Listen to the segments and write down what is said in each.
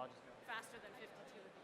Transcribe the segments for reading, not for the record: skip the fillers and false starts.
I'll just go. Faster than 52 would be good.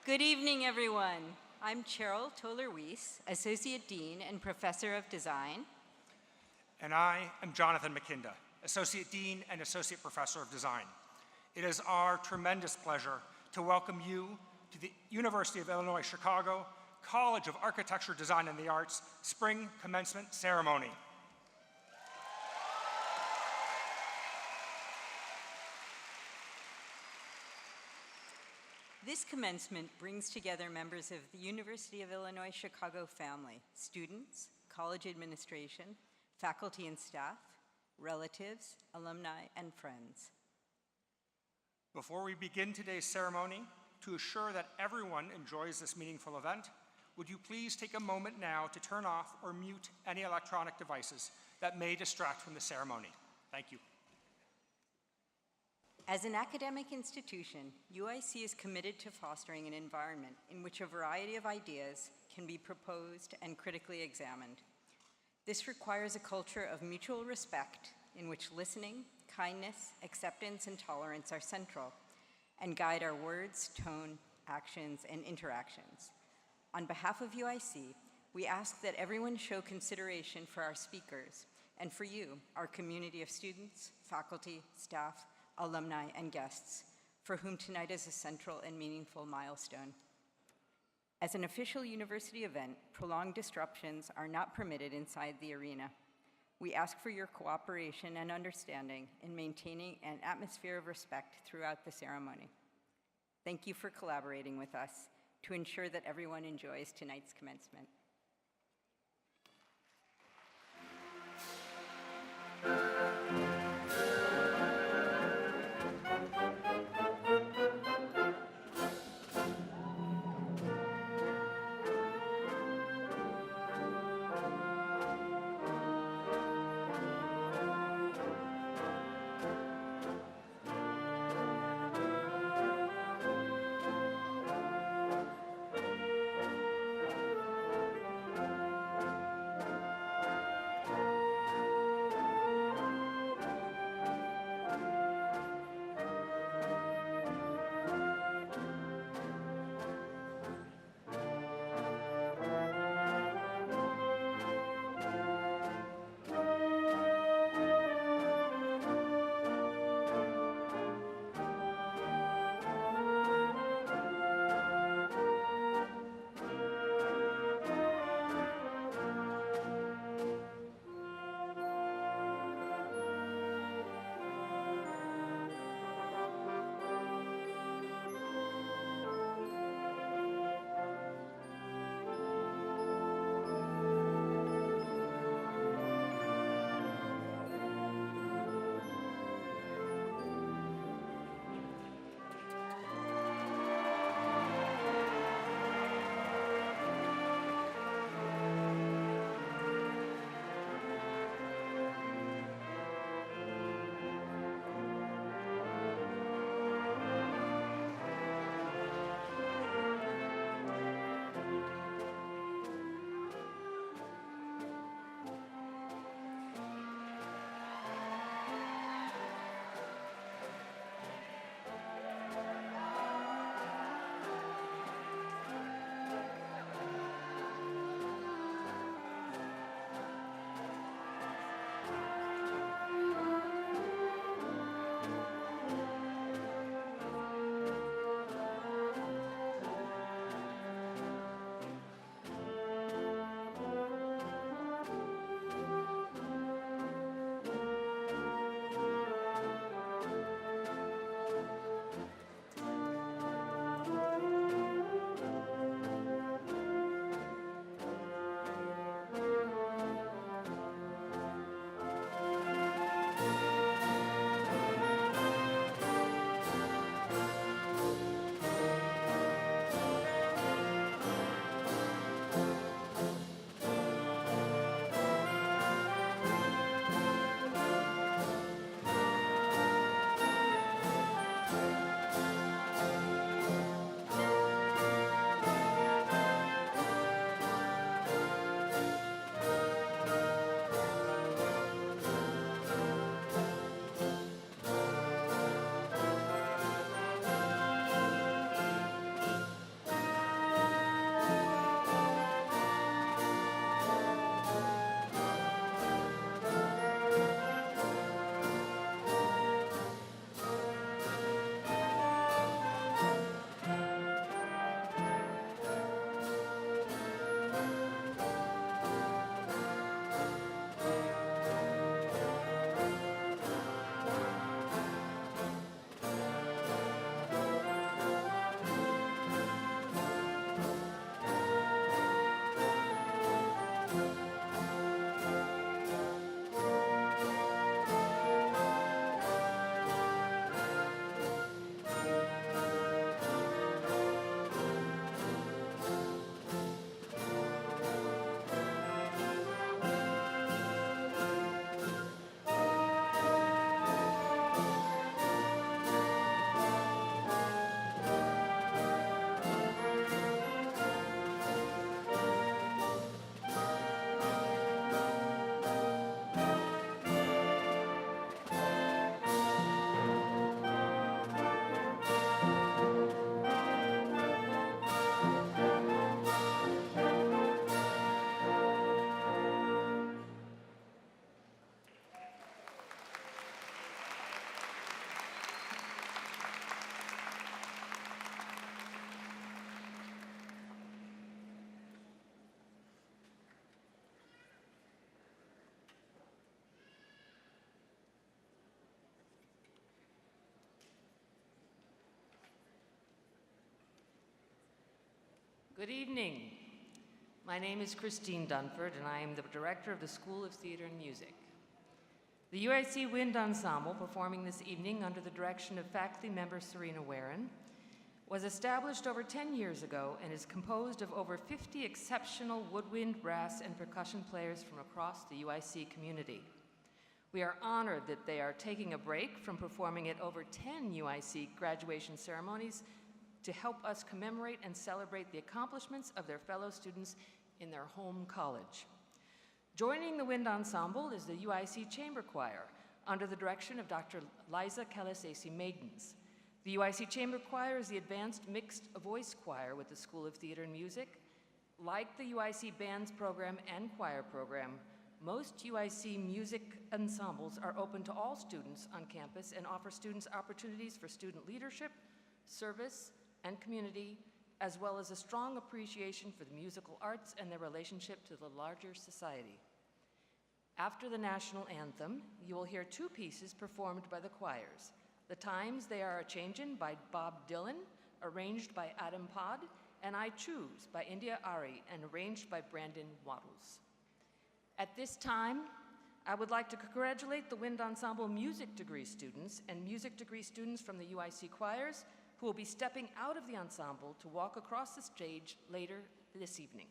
Good evening, everyone. I'm Cheryl Toller-Weiss, Associate Dean and Professor of Design. And I am Jonathan McKinda, Associate Dean and Associate Professor of Design. It is our tremendous pleasure to welcome you to the University of Illinois Chicago College of Architecture, Design, and the Arts Spring Commencement Ceremony. This commencement brings together members of the University of Illinois Chicago family, students, college administration, faculty and staff, relatives, alumni, and friends. Before we begin today's ceremony, to assure that everyone enjoys this meaningful event, would you please take a moment now to turn off or mute any electronic devices that may distract from the ceremony? Thank you. As an academic institution, UIC is committed to fostering an environment in which a variety of ideas can be proposed and critically examined. This requires a culture of mutual respect in which listening, kindness, acceptance, and tolerance are central and guide our words, tone, actions, and interactions. On behalf of UIC, we ask that everyone show consideration for our speakers and for you, our community of students, faculty, staff, alumni, and guests, for whom tonight is a central and meaningful milestone. As an official university event, prolonged disruptions are not permitted inside the arena. We ask for your cooperation and understanding in maintaining an atmosphere of respect throughout the ceremony. Thank you for collaborating with us to ensure that everyone enjoys tonight's commencement. Good evening. My name is Christine Dunford, and I am the director of the School of Theater and Music. The UIC Wind Ensemble, performing this evening under the direction of faculty member Serena Warren, was established over 10 years ago and is composed of over 50 exceptional woodwind, brass, and percussion players from across the UIC community. We are honored that they are taking a break from performing at over 10 UIC graduation ceremonies to help us commemorate and celebrate the accomplishments of their fellow students in their home college. Joining the Wind Ensemble is the UIC Chamber Choir under the direction of Dr. Liza Kalasasi Maidens. The UIC Chamber Choir is the advanced mixed voice choir with the School of Theater and Music. Like the UIC Bands Program and Choir Program, most UIC music ensembles are open to all students on campus and offer students opportunities for student leadership, service, and community, as well as a strong appreciation for the musical arts and their relationship to the larger society. After the national anthem, you will hear two pieces performed by the choirs. The Times They Are A-Changin' by Bob Dylan, arranged by Adam Pod, and I Choose by India Ari, and arranged by Brandon Waddles. At this time, I would like to congratulate the Wind Ensemble music degree students and music degree students from the UIC choirs who will be stepping out of the ensemble to walk across the stage later this evening.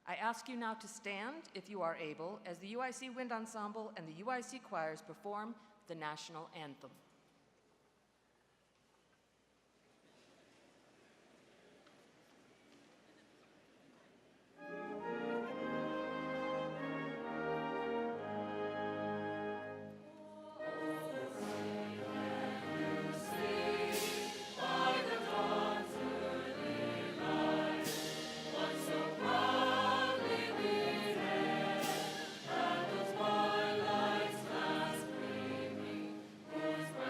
I ask you now to stand, if you are able, as the UIC Wind Ensemble and the UIC choirs perform the national anthem. Whose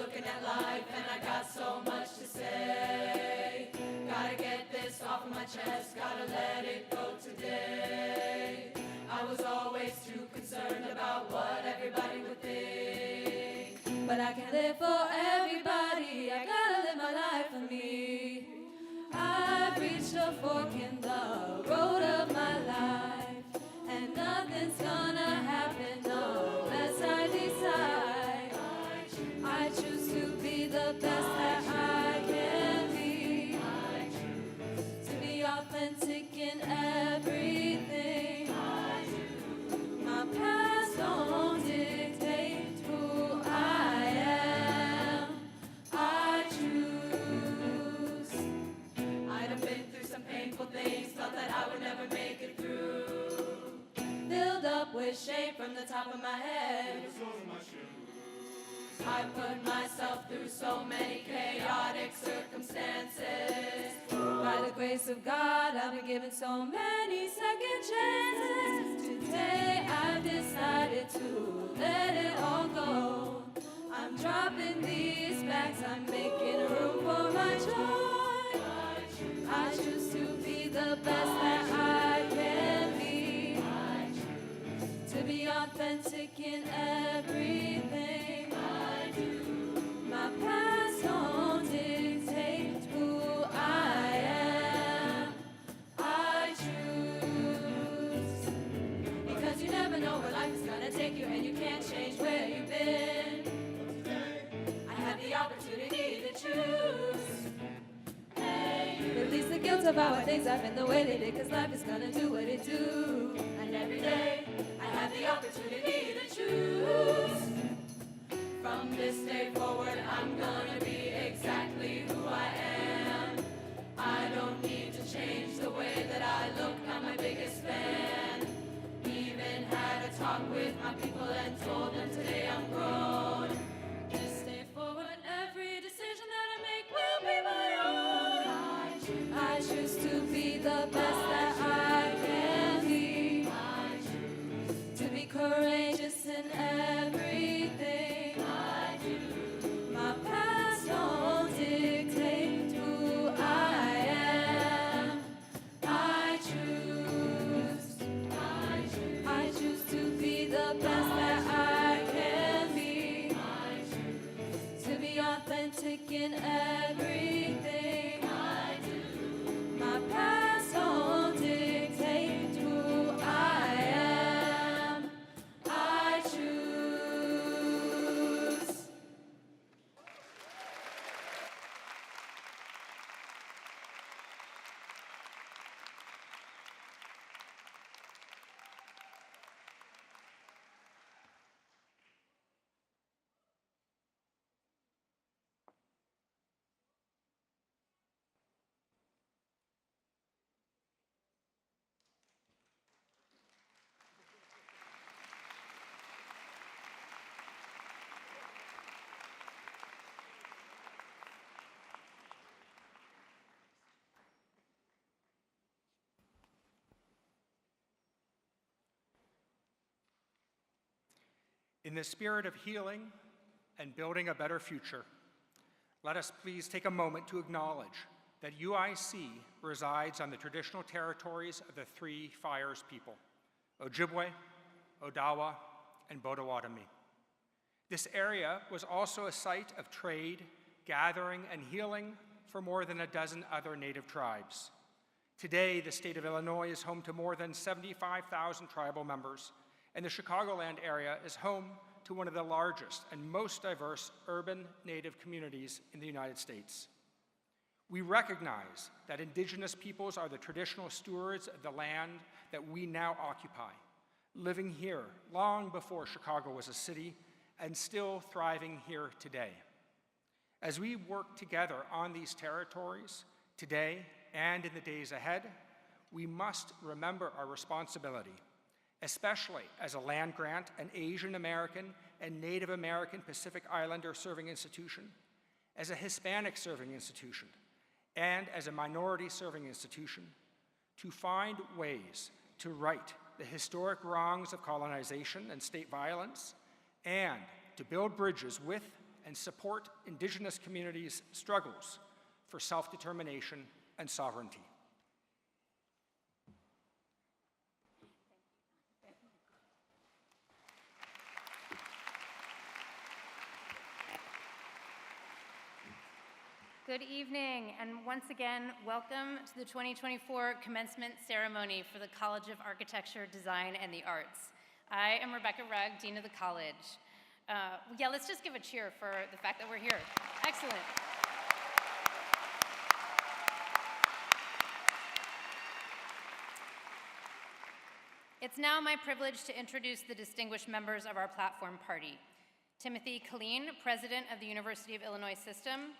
looking at life and I got so much to say. Gotta get this off of my chest, gotta let it go today. I was always too concerned about what everybody would think. But I can't live for everybody, I gotta live my life for me. I've reached a fork in the road of my life, and nothing's gonna happen unless I decide. I choose to be the best that I can be. To be authentic in everything. My past don't dictate who I am. I choose. I'd have been through some painful things, thought that I would never make it through. Filled up with shame from the top of my head. I put myself through so many chaotic circumstances. By the grace of God, I've been given so many second chances. Today I've decided to let it all go. I'm dropping these bags, I'm making room for my joy. I choose to be the best that I can be. To be authentic in everything. My past don't dictate who I am. I choose. Because you never know where life is gonna take you, and you can't change where you've been. I have the opportunity to choose. Release the guilt about why things happen the way they did, cause life is gonna do what it do. And every day, I have the opportunity to choose. From this day forward, I'm gonna be exactly who I am. I don't need to change the way that I look, I'm my biggest fan. Even had a talk with my people and told them today I'm grown. This day forward, every decision that I make will be my own. I choose to be the best that I can be. To be courageous in everything. My past don't dictate who I am. I choose. I choose to be the best that I can be. To be authentic in everything. My past don't dictate who I am. I choose. In the spirit of healing and building a better future, let us please take a moment to acknowledge that UIC resides on the traditional territories of the Three Fires people, Ojibwe, Odawa, and Potawatomi. This area was also a site of trade, gathering, and healing for more than a dozen other Native tribes. Today, the state of Illinois is home to more than 75,000 tribal members, and the Chicagoland area is home to one of the largest and most diverse urban Native communities in the United States. We recognize that Indigenous peoples are the traditional stewards of the land that we now occupy, living here long before Chicago was a city and still thriving here today. As we work together on these territories today and in the days ahead, we must remember our responsibility, especially as a land-grant and Asian American and Native American Pacific Islander serving institution, as a Hispanic serving institution, and as a minority serving institution, to find ways to right the historic wrongs of colonization and state violence, and to build bridges with and support Indigenous communities' struggles for self-determination and sovereignty. Good evening, and once again, welcome to the 2024 Commencement Ceremony for the College of Architecture, Design, and the Arts. I am Rebecca Rugg, Dean of the College. Yeah, let's just give a cheer for the fact that we're here. Excellent. It's now my privilege to introduce the distinguished members of our platform party. Timothy Killeen, President of the University of Illinois System.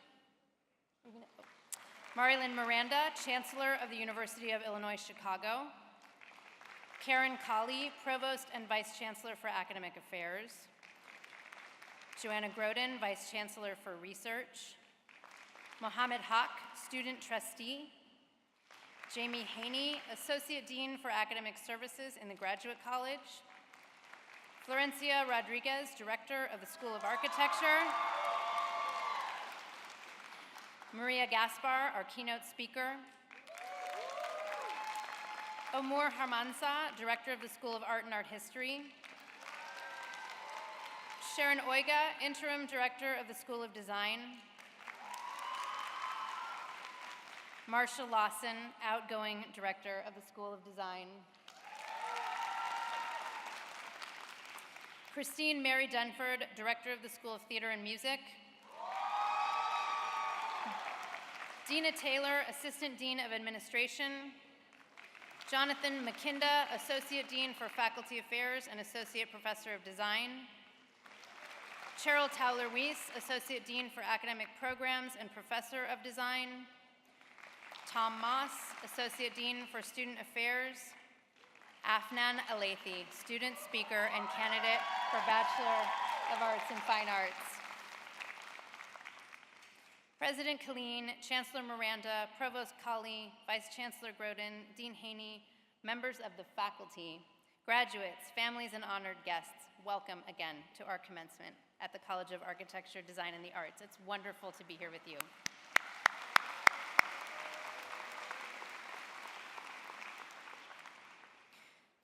Marilyn Miranda, Chancellor of the University of Illinois Chicago. Karen Colley, Provost and Vice Chancellor for Academic Affairs. Joanna Groden, Vice Chancellor for Research. Mohammed Haq, Student Trustee. Jamie Haney, Associate Dean for Academic Services in the Graduate College. Florencia Rodriguez, Director of the School of Architecture. Maria Gaspar, our keynote speaker. Omur Harmansa, Director of the School of Art and Art History. Sharon Oiga, Interim Director of the School of Design. Marcia Lawson, Outgoing Director of the School of Design. Christine Mary Dunford, Director of the School of Theater and Music. Dina Taylor, Assistant Dean of Administration. Jonathan McKinda, Associate Dean for Faculty Affairs and Associate Professor of Design. Cheryl Towler-Weiss, Associate Dean for Academic Programs and Professor of Design. Tom Moss, Associate Dean for Student Affairs. Afnan Alethi, Student Speaker and candidate for Bachelor of Arts in Fine Arts. President Killeen, Chancellor Miranda, Provost Colley, Vice Chancellor Groden, Dean Haney, members of the faculty, graduates, families, and honored guests, welcome again to our commencement at the College of Architecture, Design, and the Arts. It's wonderful to be here with you.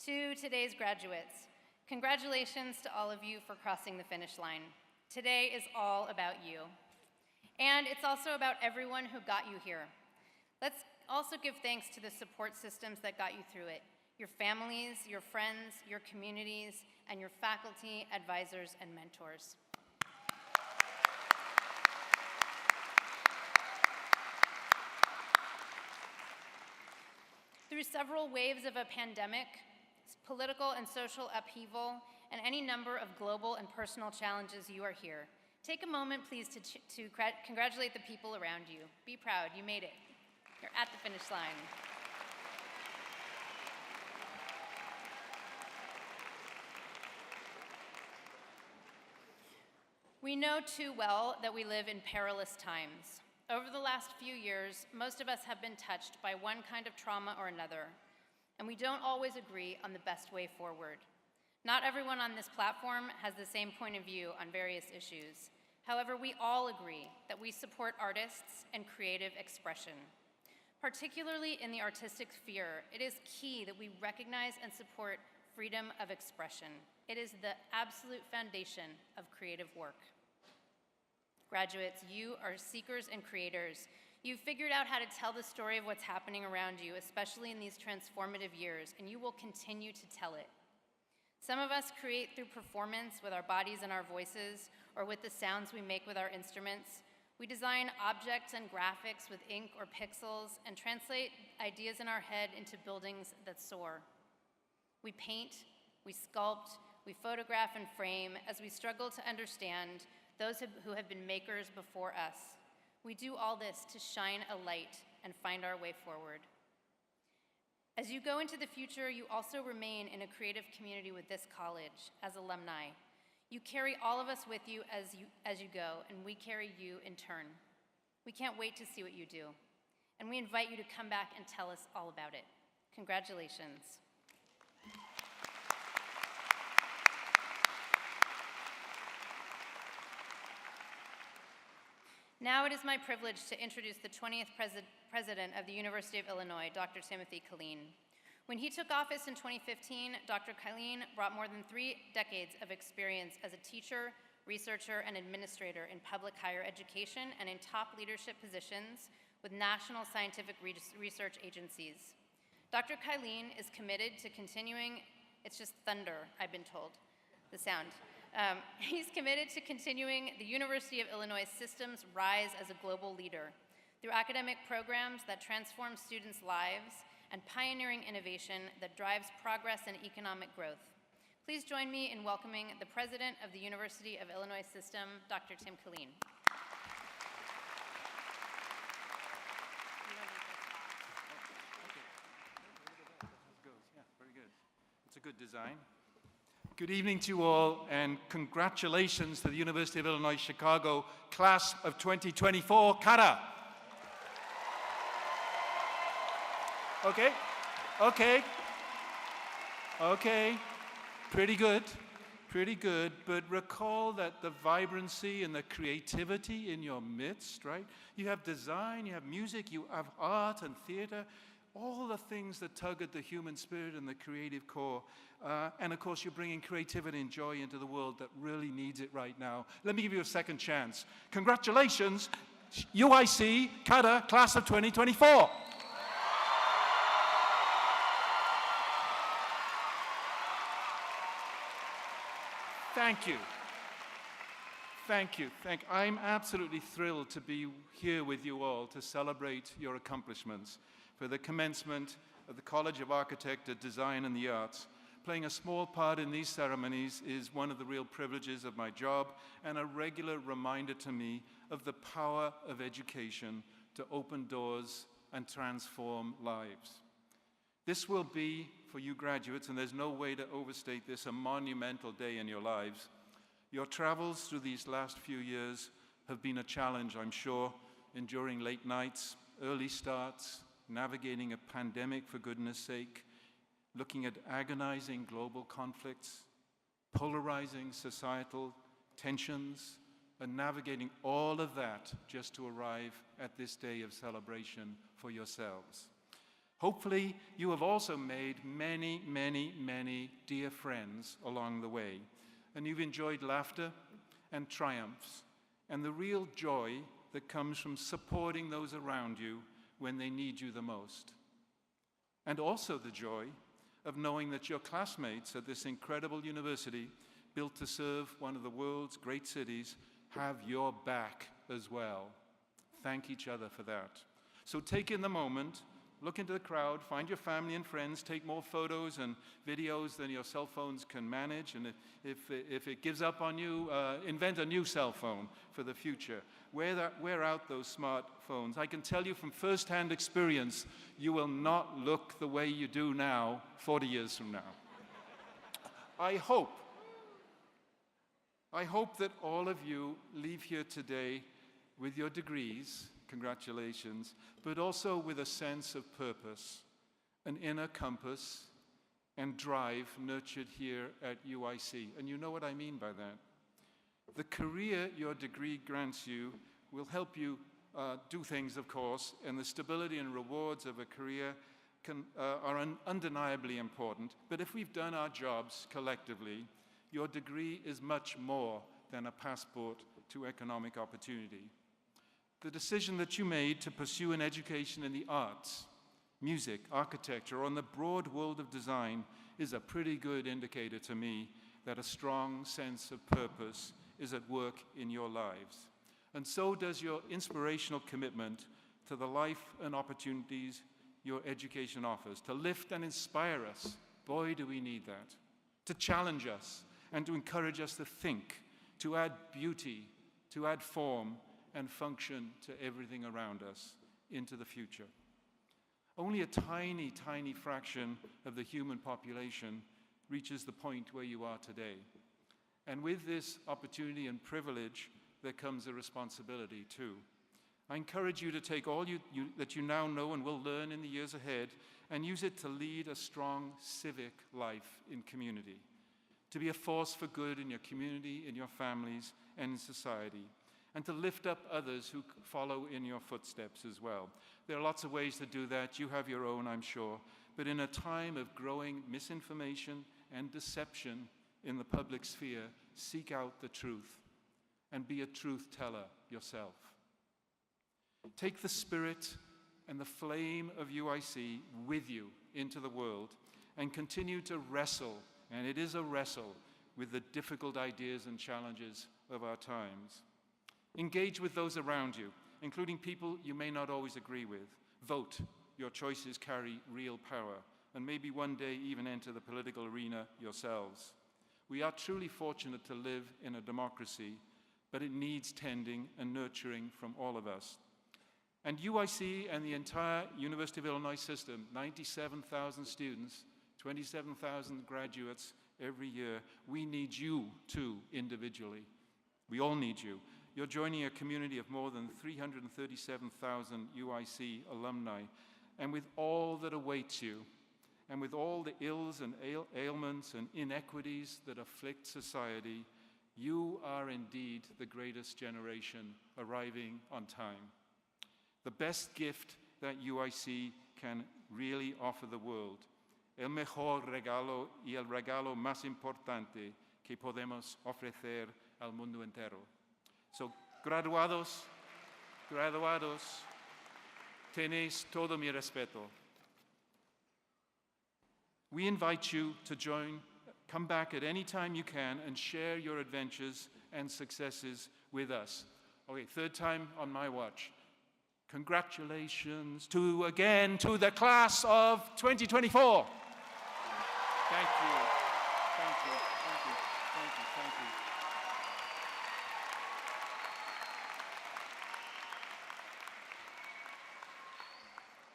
To today's graduates, congratulations to all of you for crossing the finish line. Today is all about you. And it's also about everyone who got you here. Let's also give thanks to the support systems that got you through it. Your families, your friends, your communities, and your faculty, advisors, and mentors. Through several waves of a pandemic, political and social upheaval, and any number of global and personal challenges, you are here. Take a moment, please, to congratulate the people around you. Be proud, you made it. You're at the finish line. We know too well that we live in perilous times. Over the last few years, most of us have been touched by one kind of trauma or another, and we don't always agree on the best way forward. Not everyone on this platform has the same point of view on various issues. However, we all agree that we support artists and creative expression. Particularly in the artistic sphere, it is key that we recognize and support freedom of expression. It is the absolute foundation of creative work. Graduates, you are seekers and creators. You've figured out how to tell the story of what's happening around you, especially in these transformative years, and you will continue to tell it. Some of us create through performance with our bodies and our voices, or with the sounds we make with our instruments. We design objects and graphics with ink or pixels and translate ideas in our head into buildings that soar. We paint, we sculpt, we photograph and frame as we struggle to understand those who have been makers before us. We do all this to shine a light and find our way forward. As you go into the future, you also remain in a creative community with this college as alumni. You carry all of us with you as you go, and we carry you in turn. We can't wait to see what you do, and we invite you to come back and tell us all about it. Congratulations. Now it is my privilege to introduce the 20th President of the University of Illinois, Dr. Timothy Killeen. When he took office in 2015, Dr. Killeen brought more than 3 decades of experience as a teacher, researcher, and administrator in public higher education and in top leadership positions with national scientific research agencies. Dr. Killeen is committed to continuing, it's just thunder, I've been told, the sound. He's committed to continuing the University of Illinois system's rise as a global leader through academic programs that transform students' lives and pioneering innovation that drives progress and economic growth. Please join me in welcoming the President of the University of Illinois System, Dr. Tim Killeen. It's a good design. Good evening to you all, and congratulations to the University of Illinois Chicago class of 2024, Kata. Okay. Pretty good, but recall that the vibrancy and the creativity in your midst, right? You have design, you have music, you have art and theater, all the things that tug at the human spirit and the creative core. And of course, you're bringing creativity and joy into the world that really needs it right now. Let me give you a second chance. Congratulations, UIC, Kata, class of 2024. Thank you. I'm absolutely thrilled to be here with you all to celebrate your accomplishments for the commencement of the College of Architecture, Design, and the Arts. Playing a small part in these ceremonies is one of the real privileges of my job and a regular reminder to me of the power of education to open doors and transform lives. This will be, for you graduates, and there's no way to overstate this, a monumental day in your lives. Your travels through these last few years have been a challenge, I'm sure, enduring late nights, early starts, navigating a pandemic for goodness sake, looking at agonizing global conflicts, polarizing societal tensions, and navigating all of that just to arrive at this day of celebration for yourselves. Hopefully, you have also made many dear friends along the way, and you've enjoyed laughter and triumphs, and the real joy that comes from supporting those around you when they need you the most. And also the joy of knowing that your classmates at this incredible university, built to serve one of the world's great cities, have your back as well. Thank each other for that. So take in the moment, look into the crowd, find your family and friends, take more photos and videos than your cell phones can manage, and if it gives up on you, invent a new cell phone for the future. Wear out those smartphones. I can tell you from first-hand experience, you will not look the way you do now 40 years from now. I hope that all of you leave here today with your degrees, congratulations, but also with a sense of purpose, an inner compass, and drive nurtured here at UIC. And you know what I mean by that. The career your degree grants you will help you do things, of course, and the stability and rewards of a career are undeniably important. But if we've done our jobs collectively, your degree is much more than a passport to economic opportunity. The decision that you made to pursue an education in the arts, music, architecture, or in the broad world of design is a pretty good indicator to me that a strong sense of purpose is at work in your lives. And so does your inspirational commitment to the life and opportunities your education offers, to lift and inspire us. Boy, do we need that. To challenge us and to encourage us to think, to add beauty, to add form and function to everything around us into the future. Only a tiny fraction of the human population reaches the point where you are today. And with this opportunity and privilege, there comes a responsibility too. I encourage you to take all that you now know and will learn in the years ahead and use it to lead a strong civic life in community, to be a force for good in your community, in your families, and in society. and to lift up others who follow in your footsteps as well. There are lots of ways to do that. You have your own, I'm sure. But in a time of growing misinformation and deception in the public sphere, seek out the truth and be a truth teller yourself. Take the spirit and the flame of UIC with you into the world and continue to wrestle, and it is a wrestle, with the difficult ideas and challenges of our times. Engage with those around you, including people you may not always agree with. Vote. Your choices carry real power, and maybe one day even enter the political arena yourselves. We are truly fortunate to live in a democracy, but it needs tending and nurturing from all of us. And UIC and the entire University of Illinois system, 97,000 students, 27,000 graduates every year, we need you too individually. We all need you. You're joining a community of more than 337,000 UIC alumni, and with all that awaits you, and with all the ills and ailments and inequities that afflict society, you are indeed the greatest generation arriving on time. The best gift that UIC can really offer the world. El mejor regalo y el regalo más importante que podemos ofrecer al mundo entero. So, graduados, tenéis todo mi respeto. We invite you to come back at any time you can and share your adventures and successes with us. Okay, third time on my watch. Congratulations to the class of 2024. Thank you.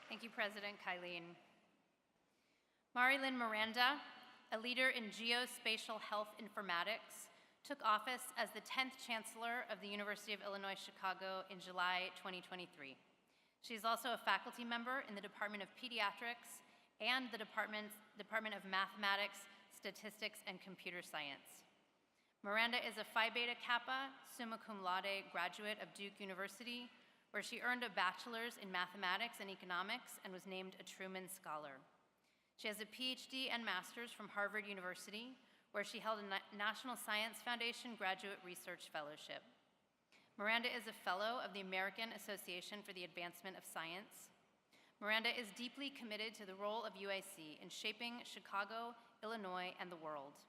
Thank you, President Kylene. Marilyn Miranda, a leader in geospatial health informatics, took office as the 10th Chancellor of the University of Illinois Chicago in July 2023. She is also a faculty member in the Department of Pediatrics and the Department of Mathematics, Statistics, and Computer Science. Miranda is a Phi Beta Kappa summa cum laude graduate of Duke University, where she earned a bachelor's in mathematics and economics and was named a Truman Scholar. She has a PhD and master's from Harvard University, where she held a National Science Foundation Graduate Research Fellowship. Miranda is a fellow of the American Association for the Advancement of Science. Miranda is deeply committed to the role of UIC in shaping Chicago, Illinois, and the world.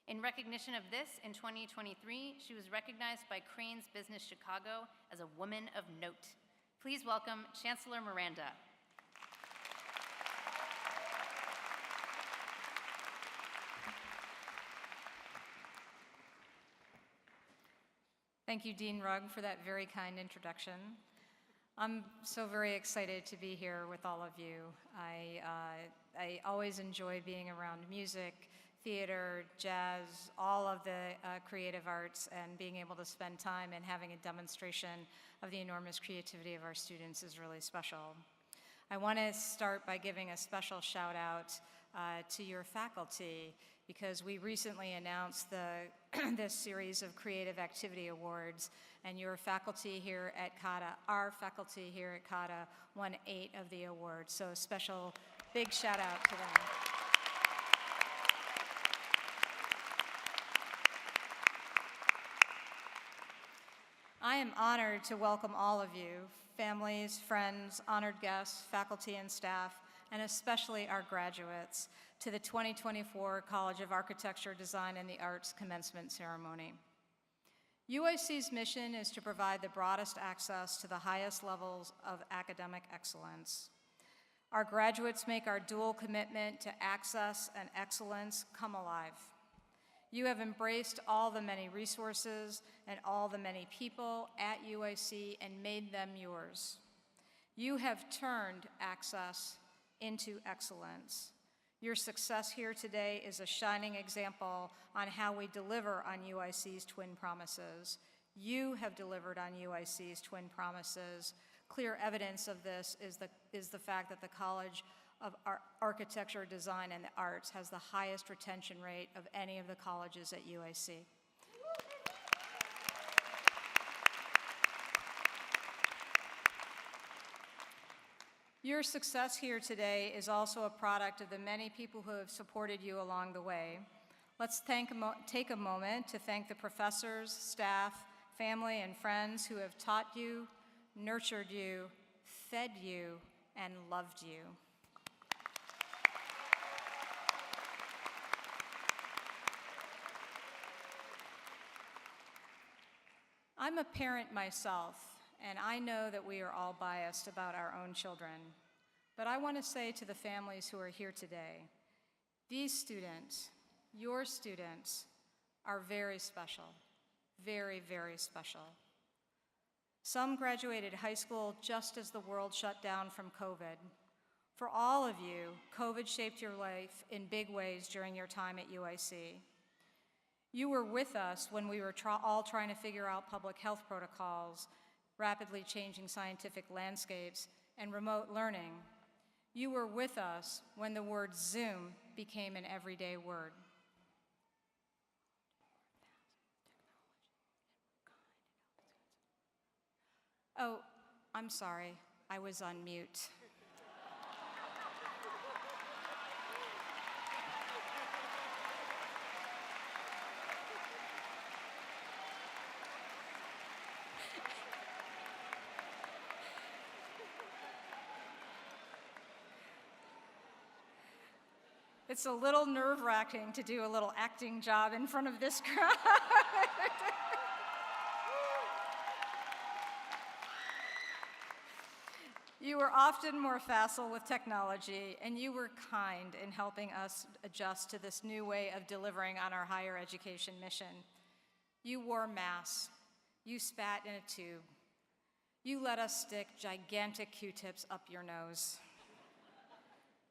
In recognition of this, in 2023, she was recognized by Crain's Business Chicago as a woman of note. Please welcome Chancellor Miranda. Thank you, Dean Rugg, for that very kind introduction. I'm so very excited to be here with all of you. I always enjoy being around music, theater, jazz, all of the creative arts, and being able to spend time and having a demonstration of the enormous creativity of our students is really special. I want to start by giving a special shout out to your faculty, because we recently announced this series of Creative Activity Awards, and your faculty here at CADA, our faculty here at CADA, won 8 of the awards. So a special big shout out to them. I am honored to welcome all of you, families, friends, honored guests, faculty and staff, and especially our graduates, to the 2024 College of Architecture, Design, and the Arts Commencement Ceremony. UIC's mission is to provide the broadest access to the highest levels of academic excellence. Our graduates make our dual commitment to access and excellence come alive. You have embraced all the many resources and all the many people at UIC and made them yours. You have turned access into excellence. Your success here today is a shining example on how we deliver on UIC's twin promises. You have delivered on UIC's twin promises. Clear evidence of this is the fact that the College of Architecture, Design, and the Arts has the highest retention rate of any of the colleges at UIC. Your success here today is also a product of the many people who have supported you along the way. Let's take a moment to thank the professors, staff, family, and friends who have taught you, nurtured you, fed you, and loved you. I'm a parent myself, and I know that we are all biased about our own children. But I want to say to the families who are here today, these students, your students, are very special, very, very special. Some graduated high school just as the world shut down from COVID. For all of you, COVID shaped your life in big ways during your time at UIC. You were with us when we were all trying to figure out public health protocols, rapidly changing scientific landscapes, and remote learning. You were with us when the word Zoom became an everyday word. Oh, I'm sorry, I was on mute. It's a little nerve-wracking to do a little acting job in front of this crowd. You were often more facile with technology, and you were kind in helping us adjust to this new way of delivering on our higher education mission. You wore masks. You spat in a tube. You let us stick gigantic Q-tips up your nose.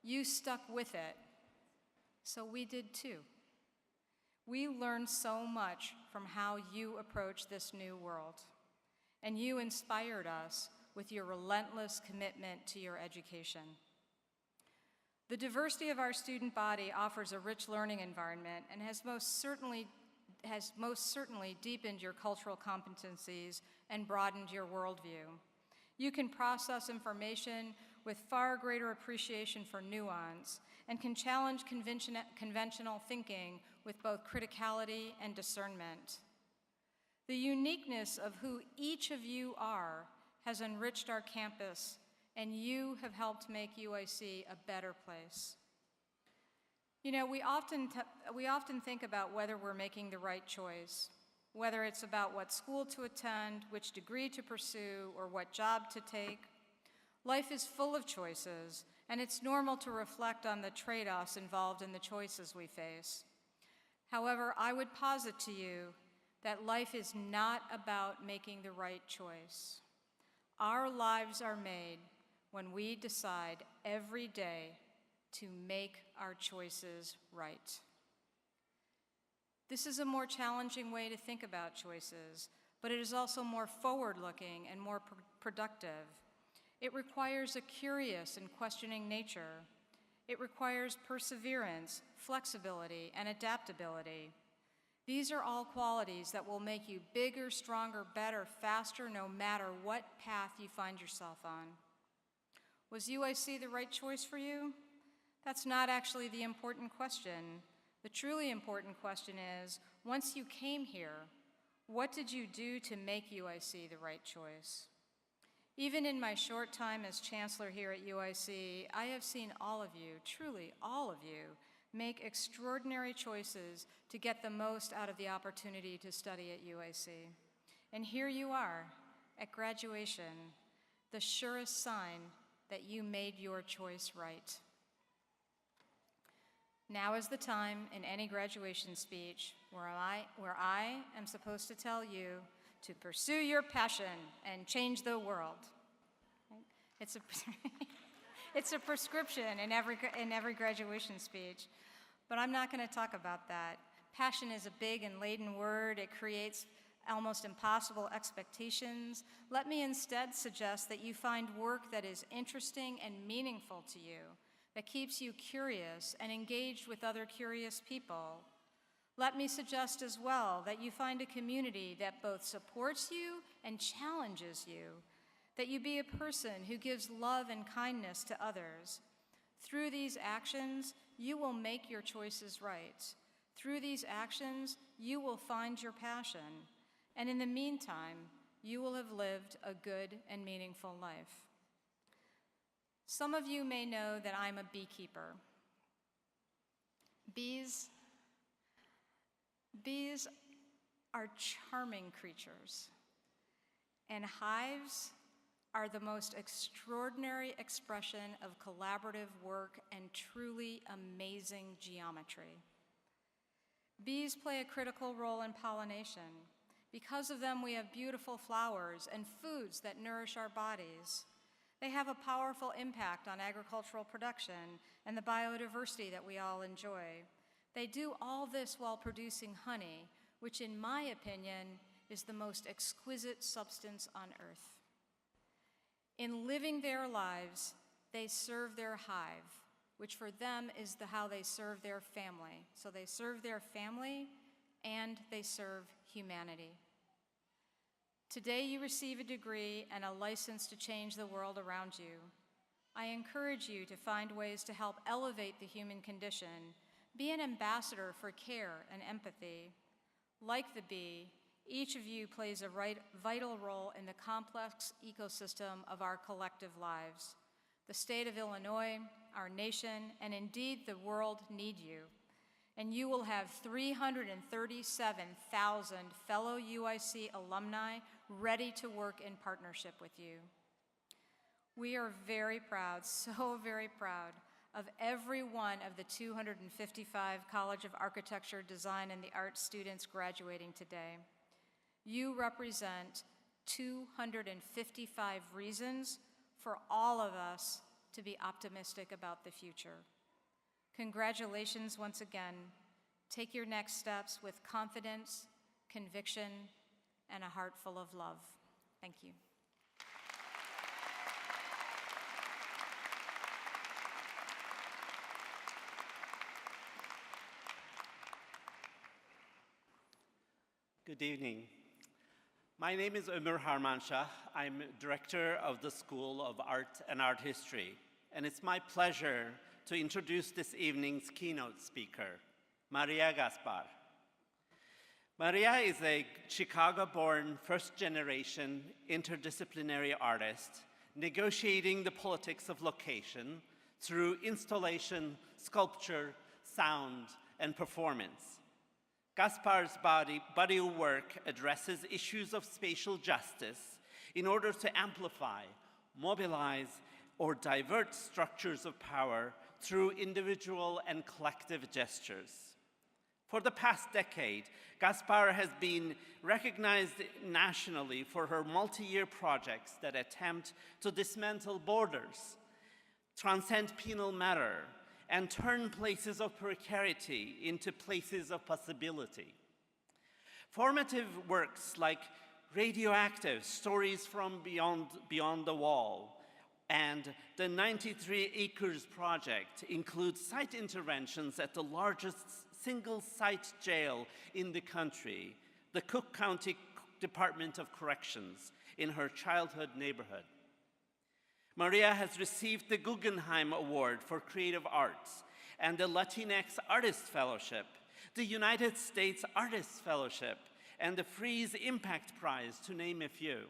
You stuck with it. So we did too. We learned so much from how you approach this new world, and you inspired us with your relentless commitment to your education. The diversity of our student body offers a rich learning environment and has most certainly deepened your cultural competencies and broadened your worldview. You can process information with far greater appreciation for nuance and can challenge conventional thinking with both criticality and discernment. The uniqueness of who each of you are has enriched our campus, and you have helped make UIC a better place. You know, we often think about whether we're making the right choice, whether it's about what school to attend, which degree to pursue, or what job to take. Life is full of choices, and it's normal to reflect on the trade-offs involved in the choices we face. However, I would posit to you that life is not about making the right choice. Our lives are made when we decide every day to make our choices right. This is a more challenging way to think about choices, but it is also more forward-looking and more productive. It requires a curious and questioning nature. It requires perseverance, flexibility, and adaptability. These are all qualities that will make you bigger, stronger, better, faster, no matter what path you find yourself on. Was UIC the right choice for you? That's not actually the important question. The truly important question is, once you came here, what did you do to make UIC the right choice? Even in my short time as Chancellor here at UIC, I have seen all of you, truly all of you, make extraordinary choices to get the most out of the opportunity to study at UIC. And here you are, at graduation, the surest sign that you made your choice right. Now is the time in any graduation speech where I am supposed to tell you to pursue your passion and change the world. It's a prescription in every graduation speech, but I'm not going to talk about that. Passion is a big and laden word. It creates almost impossible expectations. Let me instead suggest that you find work that is interesting and meaningful to you, that keeps you curious and engaged with other curious people. Let me suggest as well that you find a community that both supports you and challenges you. that you be a person who gives love and kindness to others. Through these actions, you will make your choices right. Through these actions, you will find your passion. And in the meantime, you will have lived a good and meaningful life. Some of you may know that I'm a beekeeper. Bees are charming creatures, and hives are the most extraordinary expression of collaborative work and truly amazing geometry. Bees play a critical role in pollination. Because of them, we have beautiful flowers and foods that nourish our bodies. They have a powerful impact on agricultural production and the biodiversity that we all enjoy. They do all this while producing honey, which in my opinion is the most exquisite substance on earth. In living their lives, they serve their hive, which for them is how they serve their family. So they serve their family and they serve humanity. Today you receive a degree and a license to change the world around you. I encourage you to find ways to help elevate the human condition. Be an ambassador for care and empathy. Like the bee, each of you plays a vital role in the complex ecosystem of our collective lives. The state of Illinois, our nation, and indeed the world need you. And you will have 337,000 fellow UIC alumni ready to work in partnership with you. We are very proud, so very proud, of every one of the 255 College of Architecture, Design, and the Arts students graduating today. You represent 255 reasons for all of us to be optimistic about the future. Congratulations once again. Take your next steps with confidence, conviction, and a heart full of love. Thank you. Good evening. My name is Ömür Harmanşah. I'm director of the School of Art and Art History, and it's my pleasure to introduce this evening's keynote speaker, Maria Gaspar. Maria is a Chicago-born, first-generation interdisciplinary artist, negotiating the politics of location through installation, sculpture, sound, and performance. Gaspar's body of work addresses issues of spatial justice in order to amplify, mobilize, or divert structures of power through individual and collective gestures. For the past decade, Gaspar has been recognized nationally for her multi-year projects that attempt to dismantle borders, transcend penal matter, and turn places of precarity into places of possibility. Formative works like Radioactive, Stories from Beyond the Wall, and the 93 Acres Project include site interventions at the largest single-site jail in the country, the Cook County Department of Corrections, in her childhood neighborhood. Maria has received the Guggenheim Award for Creative Arts and the Latinx Artist Fellowship, the United States Artist Fellowship, and the Freeze Impact Prize, to name a few.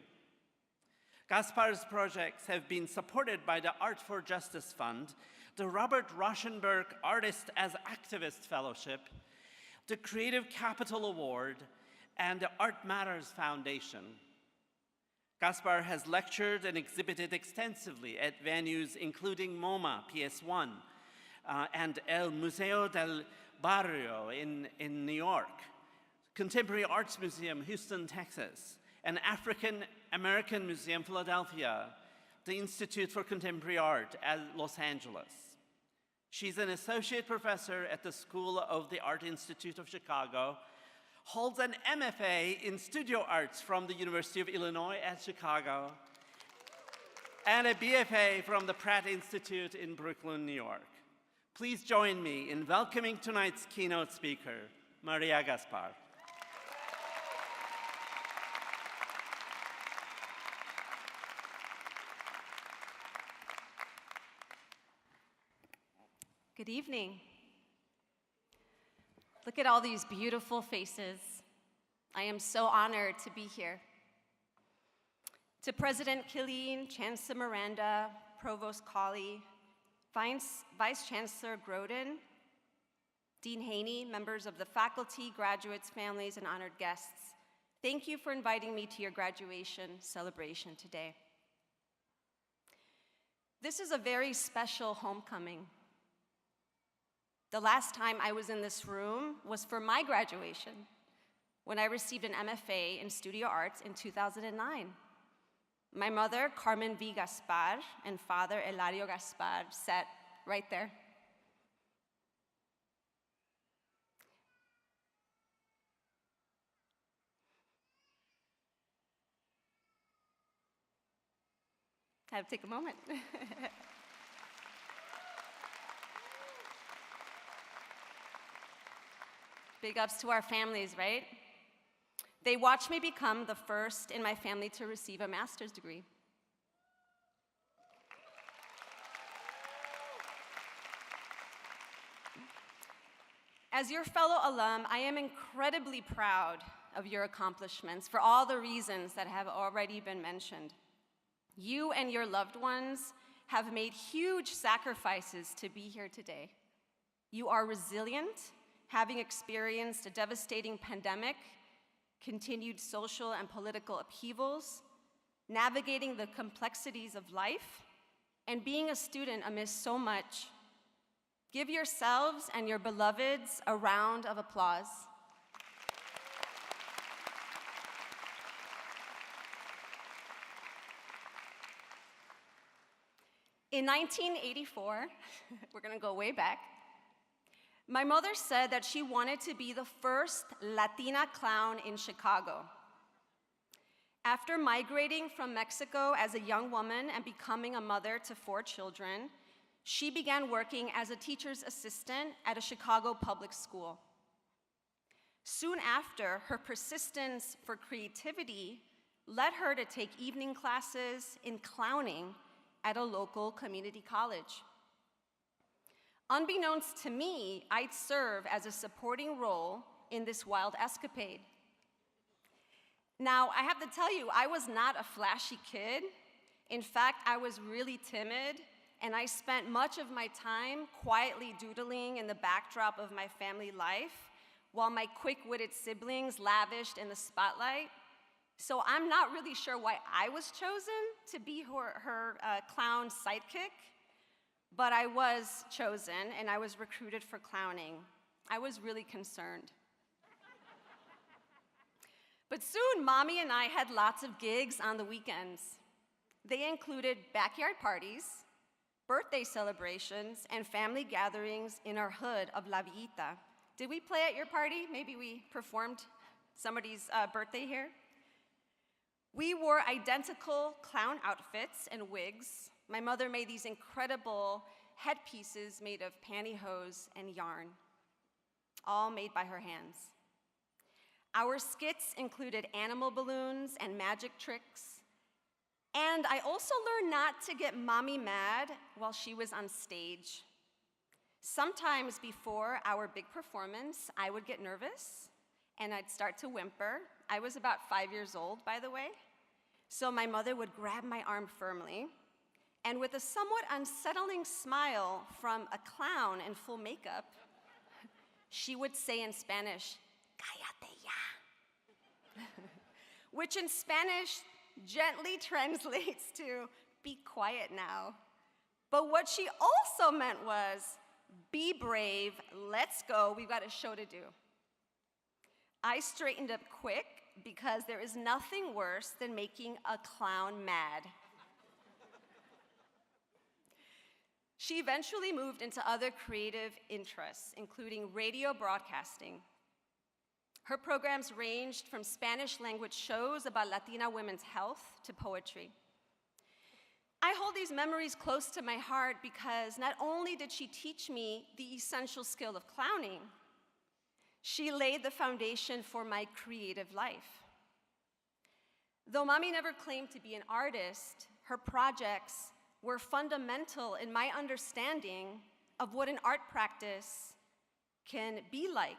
Gaspar's projects have been supported by the Art for Justice Fund, the Robert Rauschenberg Artist as Activist Fellowship, the Creative Capital Award, and the Art Matters Foundation. Gaspar has lectured and exhibited extensively at venues including MoMA, PS1, and El Museo del Barrio in New York, Contemporary Arts Museum, Houston, Texas, and African American Museum, Philadelphia, the Institute for Contemporary Art at Los Angeles. She's an associate professor at the School of the Art Institute of Chicago, holds an MFA in studio arts from the University of Illinois at Chicago, and a BFA from the Pratt Institute in Brooklyn, New York. Please join me in welcoming tonight's keynote speaker, Maria Gaspar. Good evening. Look at all these beautiful faces. I am so honored to be here. To President Killeen, Chancellor Miranda, Provost Colley, Vice Chancellor Groden, Dean Haney, members of the faculty, graduates, families, and honored guests, thank you for inviting me to your graduation celebration today. This is a very special homecoming. The last time I was in this room was for my graduation, when I received an MFA in Studio Arts in 2009. My mother, Carmen V. Gaspar, and father, Eladio Gaspar, sat right there. I have to take a moment. Big ups to our families, right? They watched me become the first in my family to receive a master's degree. As your fellow alum, I am incredibly proud of your accomplishments for all the reasons that have already been mentioned. You and your loved ones have made huge sacrifices to be here today. You are resilient, having experienced a devastating pandemic, continued social and political upheavals, navigating the complexities of life, and being a student amidst so much. Give yourselves and your beloveds a round of applause. In 1984, we're gonna go way back, my mother said that she wanted to be the first Latina clown in Chicago. After migrating from Mexico as a young woman and becoming a mother to 4 children, she began working as a teacher's assistant at a Chicago public school. Soon after, her persistence for creativity led her to take evening classes in clowning at a local community college. Unbeknownst to me, I'd serve as a supporting role in this wild escapade. Now, I have to tell you, I was not a flashy kid. In fact, I was really timid, and I spent much of my time quietly doodling in the backdrop of my family life, while my quick-witted siblings lavished in the spotlight. So I'm not really sure why I was chosen to be her clown sidekick, but I was chosen, and I was recruited for clowning. I was really concerned. But soon, Mommy and I had lots of gigs on the weekends. They included backyard parties, birthday celebrations, and family gatherings in our hood of La Villita. Did we play at your party? Maybe we performed somebody's birthday here? We wore identical clown outfits and wigs. My mother made these incredible headpieces made of pantyhose and yarn, all made by her hands. Our skits included animal balloons and magic tricks. And I also learned not to get Mommy mad while she was on stage. Sometimes before our big performance, I would get nervous and I'd start to whimper. I was about 5 years old, by the way. So my mother would grab my arm firmly, and with a somewhat unsettling smile from a clown in full makeup, she would say in Spanish, "Cállate ya," which in Spanish gently translates to, "Be quiet now." But what she also meant was, "Be brave, let's go, we've got a show to do." I straightened up quick because there is nothing worse than making a clown mad. She eventually moved into other creative interests, including radio broadcasting. Her programs ranged from Spanish language shows about Latina women's health to poetry. I hold these memories close to my heart because not only did she teach me the essential skill of clowning, she laid the foundation for my creative life. Though Mommy never claimed to be an artist, her projects were fundamental in my understanding of what an art practice can be like.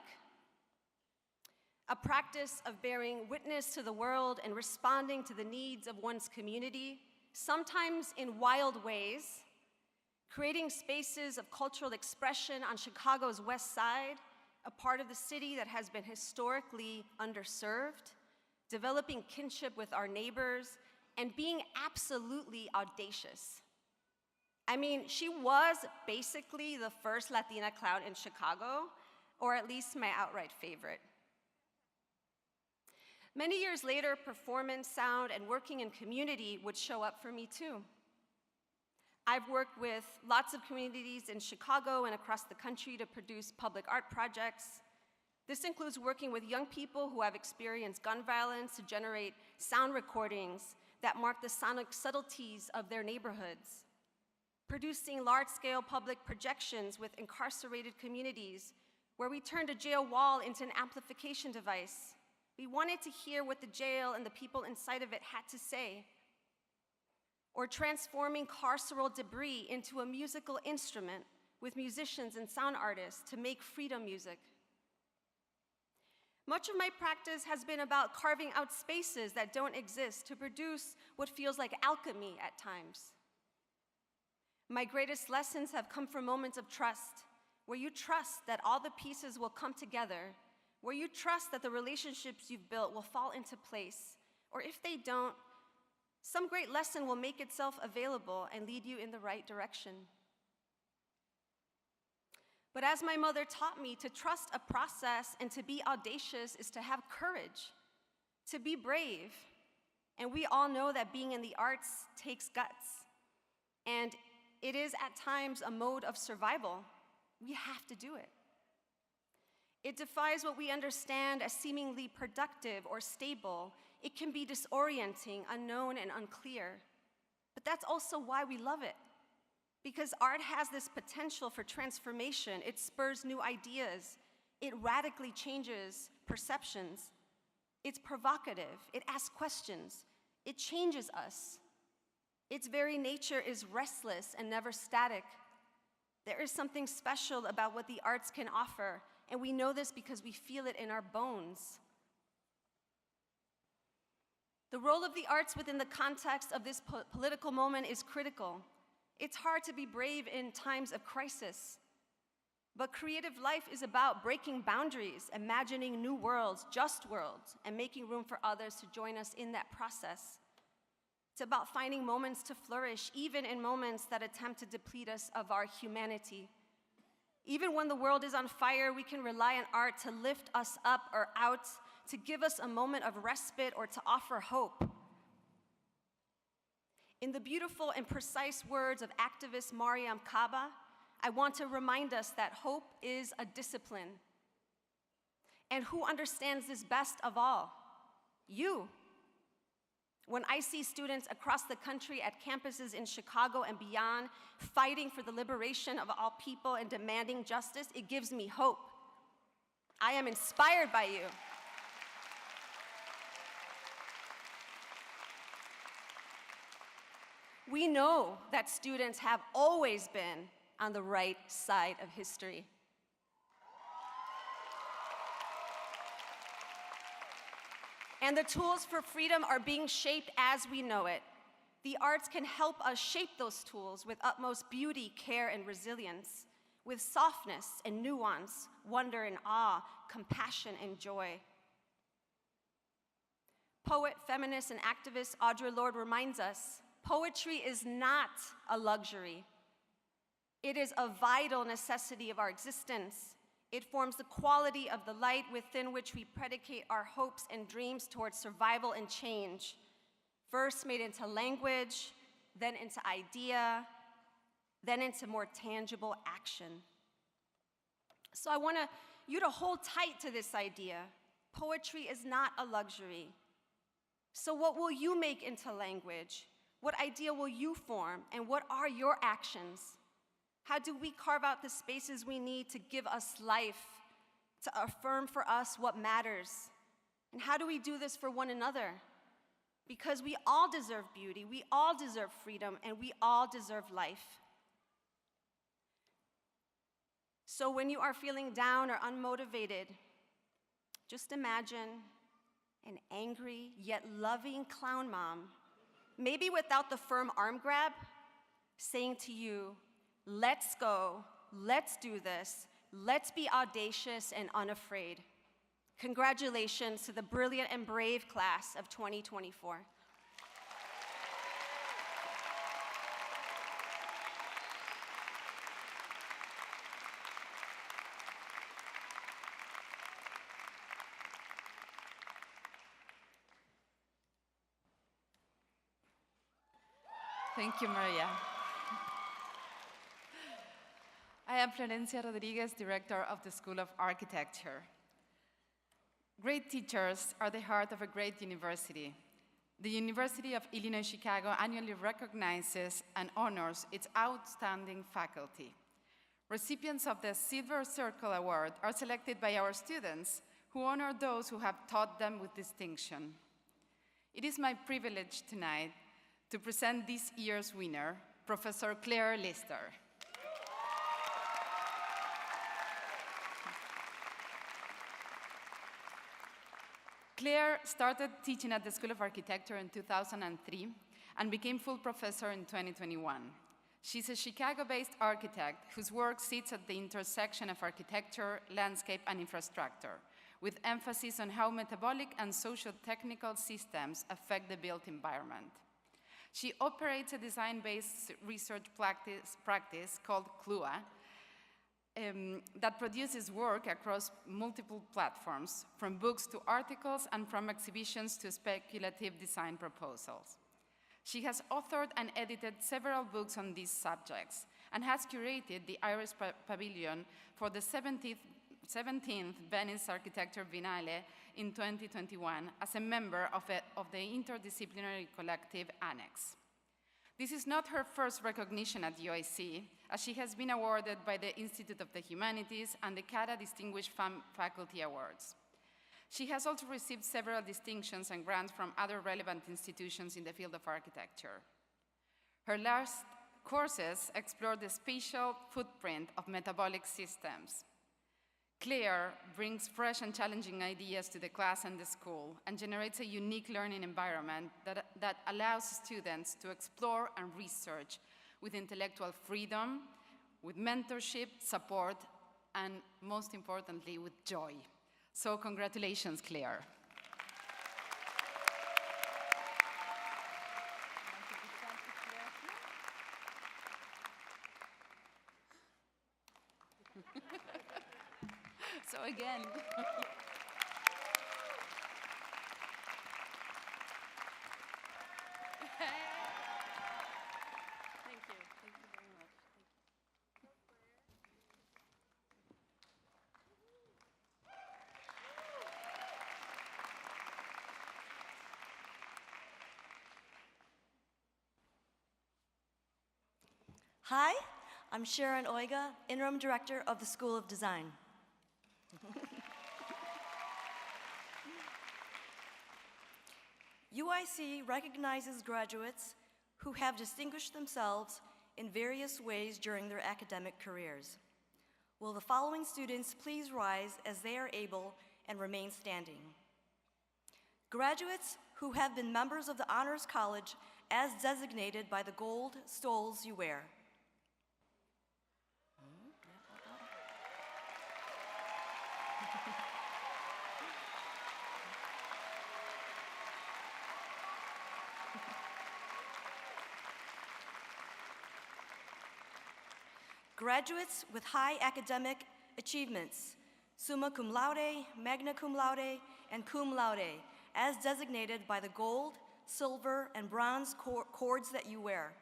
A practice of bearing witness to the world and responding to the needs of one's community, sometimes in wild ways, creating spaces of cultural expression on Chicago's West Side, a part of the city that has been historically underserved, developing kinship with our neighbors, and being absolutely audacious. I mean, she was basically the first Latina clown in Chicago, or at least my outright favorite. Many years later, performance, sound, and working in community would show up for me too. I've worked with lots of communities in Chicago and across the country to produce public art projects. This includes working with young people who have experienced gun violence to generate sound recordings that mark the sonic subtleties of their neighborhoods. Producing large-scale public projections with incarcerated communities where we turned a jail wall into an amplification device. We wanted to hear what the jail and the people inside of it had to say. Or transforming carceral debris into a musical instrument with musicians and sound artists to make freedom music. Much of my practice has been about carving out spaces that don't exist to produce what feels like alchemy at times. My greatest lessons have come from moments of trust, where you trust that all the pieces will come together, where you trust that the relationships you've built will fall into place, or if they don't, some great lesson will make itself available and lead you in the right direction. But as my mother taught me, to trust a process and to be audacious is to have courage, to be brave. And we all know that being in the arts takes guts. And it is at times a mode of survival. We have to do it. It defies what we understand as seemingly productive or stable. It can be disorienting, unknown, and unclear. But that's also why we love it. Because art has this potential for transformation. It spurs new ideas. It radically changes perceptions. It's provocative. It asks questions. It changes us. Its very nature is restless and never static. There is something special about what the arts can offer, and we know this because we feel it in our bones. The role of the arts within the context of this political moment is critical. It's hard to be brave in times of crisis. But creative life is about breaking boundaries, imagining new worlds, just worlds, and making room for others to join us in that process. It's about finding moments to flourish, even in moments that attempt to deplete us of our humanity. Even when the world is on fire, we can rely on art to lift us up or out, to give us a moment of respite or to offer hope. In the beautiful and precise words of activist Mariam Kaba, I want to remind us that hope is a discipline. And who understands this best of all? You. When I see students across the country at campuses in Chicago and beyond fighting for the liberation of all people and demanding justice, it gives me hope. I am inspired by you. We know that students have always been on the right side of history. And the tools for freedom are being shaped as we know it. The arts can help us shape those tools with utmost beauty, care, and resilience, with softness and nuance, wonder and awe, compassion and joy. Poet, feminist, and activist Audre Lorde reminds us, poetry is not a luxury. It is a vital necessity of our existence. It forms the quality of the light within which we predicate our hopes and dreams towards survival and change, first made into language, then into idea, then into more tangible action. So I want you to hold tight to this idea. Poetry is not a luxury. So what will you make into language? What idea will you form, and what are your actions? How do we carve out the spaces we need to give us life, to affirm for us what matters? And how do we do this for one another? Because we all deserve beauty, we all deserve freedom, and we all deserve life. So when you are feeling down or unmotivated, just imagine an angry yet loving clown mom, maybe without the firm arm grab, saying to you, let's go, let's do this, let's be audacious and unafraid. Congratulations to the brilliant and brave class of 2024. Thank you, Maria. I am Florencia Rodriguez, Director of the School of Architecture. Great teachers are the heart of a great university. The University of Illinois Chicago annually recognizes and honors its outstanding faculty. Recipients of the Silver Circle Award are selected by our students, who honor those who have taught them with distinction. It is my privilege tonight to present this year's winner, Professor Claire Lister. Claire started teaching at the School of Architecture in 2003 and became full professor in 2021. She's a Chicago-based architect whose work sits at the intersection of architecture, landscape, and infrastructure, with emphasis on how metabolic and socio-technical systems affect the built environment. She operates a design-based research practice called CLUA that produces work across multiple platforms, from books to articles and from exhibitions to speculative design proposals. She has authored and edited several books on these subjects and has curated the Iris Pavilion for the 17th Venice Architecture Biennale in 2021 as a member of the interdisciplinary collective Annex. This is not her first recognition at UIC, as she has been awarded by the Institute of the Humanities and the CATA Distinguished Faculty Awards. She has also received several distinctions and grants from other relevant institutions in the field of architecture. Her last courses explore the spatial footprint of metabolic systems. Claire brings fresh and challenging ideas to the class and the school and generates a unique learning environment that allows students to explore and research with intellectual freedom, with mentorship, support, and most importantly, with joy. So congratulations, Claire. So again. Thank you. Thank you very much. Hi, I'm Sharon Oiga, Interim Director of the School of Design. UIC recognizes graduates who have distinguished themselves in various ways during their academic careers. Will the following students please rise as they are able and remain standing? Graduates who have been members of the Honors College as designated by the gold stoles you wear. Graduates with high academic achievements, summa cum laude, magna cum laude, and cum laude, as designated by the gold, silver, and bronze cords that you wear.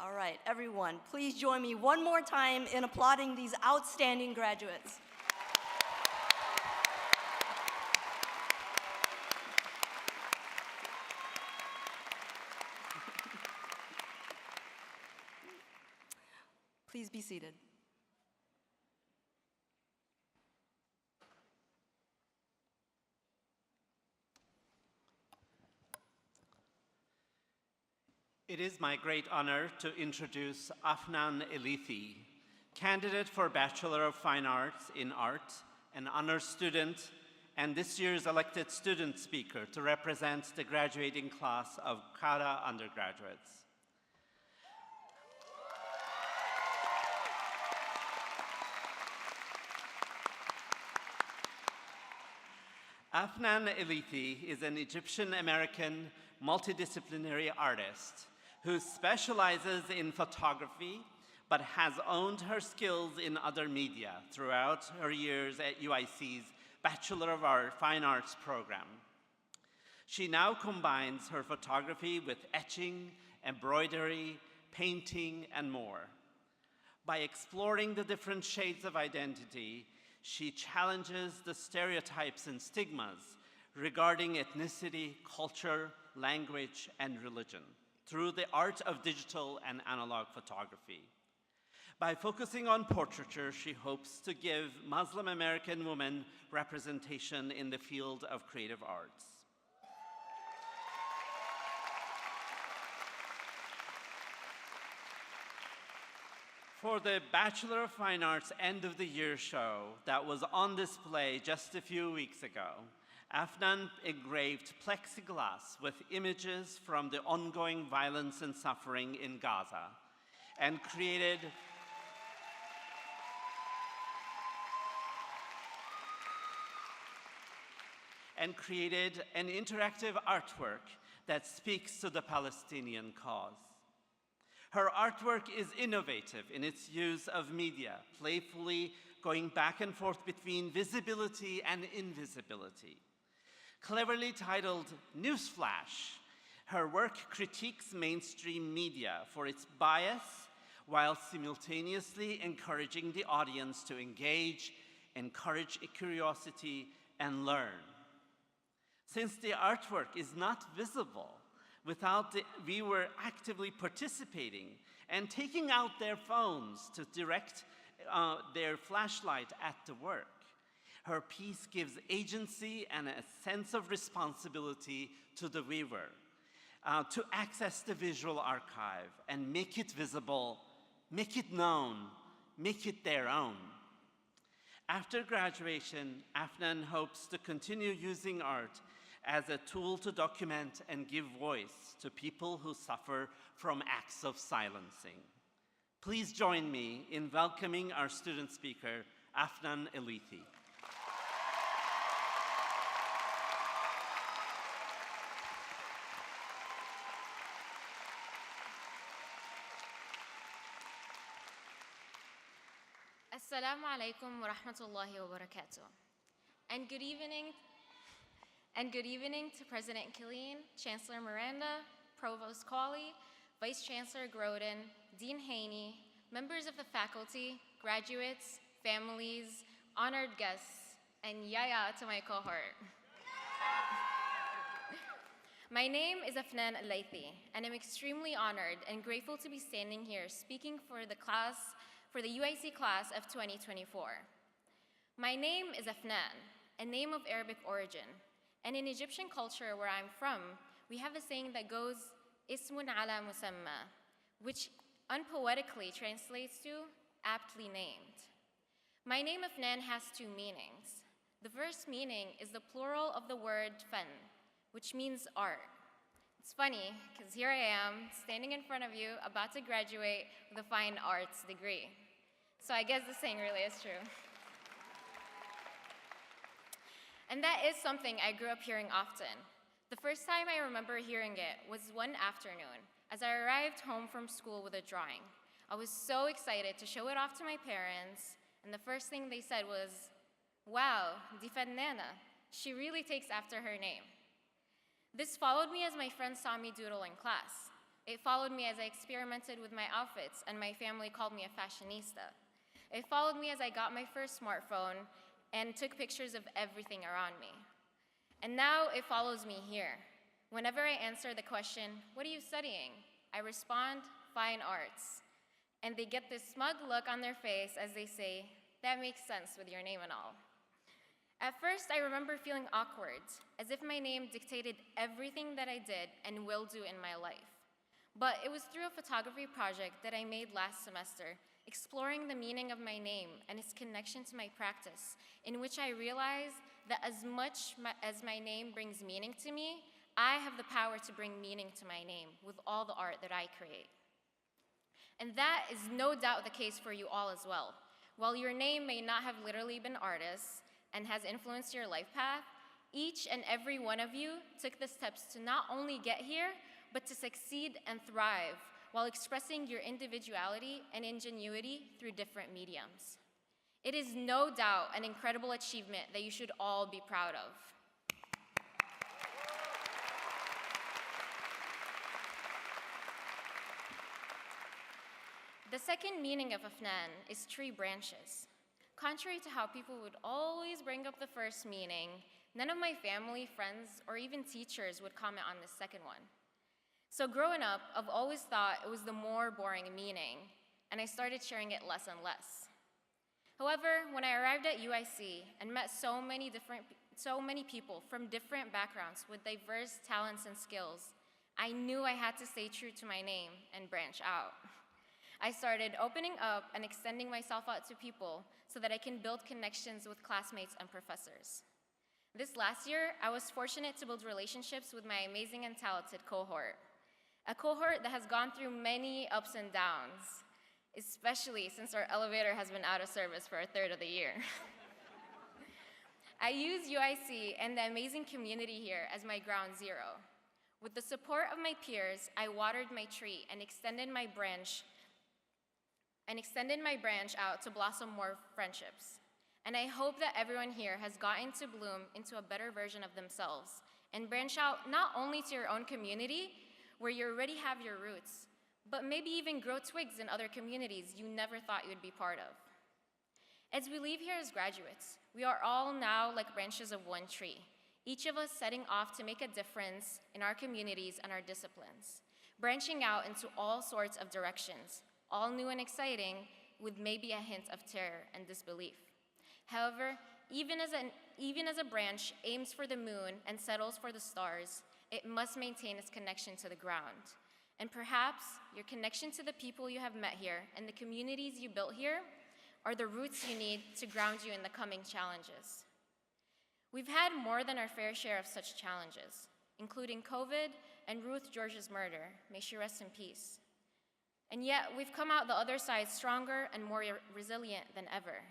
All right, everyone, please join me one more time in applauding these outstanding graduates. Please be seated. It is my great honor to introduce Afnan Elithi, candidate for Bachelor of Fine Arts in Art, an honors student, and this year's elected student speaker to represent the graduating class of CADA undergraduates. Afnan Elithi is an Egyptian-American multidisciplinary artist who specializes in photography but has honed her skills in other media throughout her years at UIC's Bachelor of Fine Arts program. She now combines her photography with etching, embroidery, painting, and more. By exploring the different shades of identity, she challenges the stereotypes and stigmas regarding ethnicity, culture, language, and religion through the art of digital and analog photography. By focusing on portraiture, she hopes to give Muslim American women representation in the field of creative arts. For the Bachelor of Fine Arts End of the Year show that was on display just a few weeks ago, Afnan engraved plexiglass with images from the ongoing violence and suffering in Gaza and created an interactive artwork that speaks to the Palestinian cause. Her artwork is innovative in its use of media, playfully going back and forth between visibility and invisibility. Cleverly titled Newsflash, her work critiques mainstream media for its bias while simultaneously encouraging the audience to engage, encourage curiosity, and learn. Since the artwork is not visible without the viewer actively participating and taking out their phones to direct their flashlight at the work, her piece gives agency and a sense of responsibility to the viewer to access the visual archive and make it visible, make it known, make it their own. After graduation, Afnan hopes to continue using art as a tool to document and give voice to people who suffer from acts of silencing. Please join me in welcoming our student speaker, Afnan Elithi. Assalamu alaikum wa rahmatullahi wa barakatuh. And good evening to President Killeen, Chancellor Miranda, Provost Cawley, Vice Chancellor Groden, Dean Haney, members of the faculty, graduates, families, honored guests, and yaya to my cohort. My name is Afnan Elithi, and I'm extremely honored and grateful to be standing here speaking for the UIC class of 2024. My name is Afnan, a name of Arabic origin, and in Egyptian culture where I'm from, we have a saying that goes, Ismun ala musamma, which unpoetically translates to aptly named. My name Afnan has two meanings. The first meaning is the plural of the word fan, which means art. It's funny, because here I am, standing in front of you, about to graduate with a fine arts degree. So I guess the saying really is true. And that is something I grew up hearing often. The first time I remember hearing it was one afternoon, as I arrived home from school with a drawing. I was so excited to show it off to my parents, and the first thing they said was, "Wow, di fannana, she really takes after her name." This followed me as my friends saw me doodle in class. It followed me as I experimented with my outfits and my family called me a fashionista. It followed me as I got my first smartphone and took pictures of everything around me. And now it follows me here. Whenever I answer the question, "What are you studying?" I respond, "Fine arts." And they get this smug look on their face as they say, "That makes sense with your name and all." At first, I remember feeling awkward, as if my name dictated everything that I did and will do in my life. But it was through a photography project that I made last semester, exploring the meaning of my name and its connection to my practice, in which I realized that as much as my name brings meaning to me, I have the power to bring meaning to my name with all the art that I create. And that is no doubt the case for you all as well. While your name may not have literally been artists and has influenced your life path, each and every one of you took the steps to not only get here, but to succeed and thrive while expressing your individuality and ingenuity through different mediums. It is no doubt an incredible achievement that you should all be proud of. The second meaning of Afnan is tree branches. Contrary to how people would always bring up the first meaning, none of my family, friends, or even teachers would comment on the second one. So growing up, I've always thought it was the more boring meaning, and I started sharing it less and less. However, when I arrived at UIC and met so many people from different backgrounds with diverse talents and skills, I knew I had to stay true to my name and branch out. I started opening up and extending myself out to people so that I can build connections with classmates and professors. This last year, I was fortunate to build relationships with my amazing and talented cohort, a cohort that has gone through many ups and downs, especially since our elevator has been out of service for a third of the year. I use UIC and the amazing community here as my ground zero. With the support of my peers, I watered my tree and extended my branch out to blossom more friendships. And I hope that everyone here has gotten to bloom into a better version of themselves and branch out not only to your own community, where you already have your roots, but maybe even grow twigs in other communities you never thought you'd be part of. As we leave here as graduates, we are all now like branches of one tree, each of us setting off to make a difference in our communities and our disciplines, branching out into all sorts of directions, all new and exciting, with maybe a hint of terror and disbelief. However, even as a branch aims for the moon and settles for the stars, it must maintain its connection to the ground. And perhaps your connection to the people you have met here and the communities you built here are the roots you need to ground you in the coming challenges. We've had more than our fair share of such challenges, including COVID and Ruth George's murder. May she rest in peace. And yet, we've come out the other side stronger and more resilient than ever.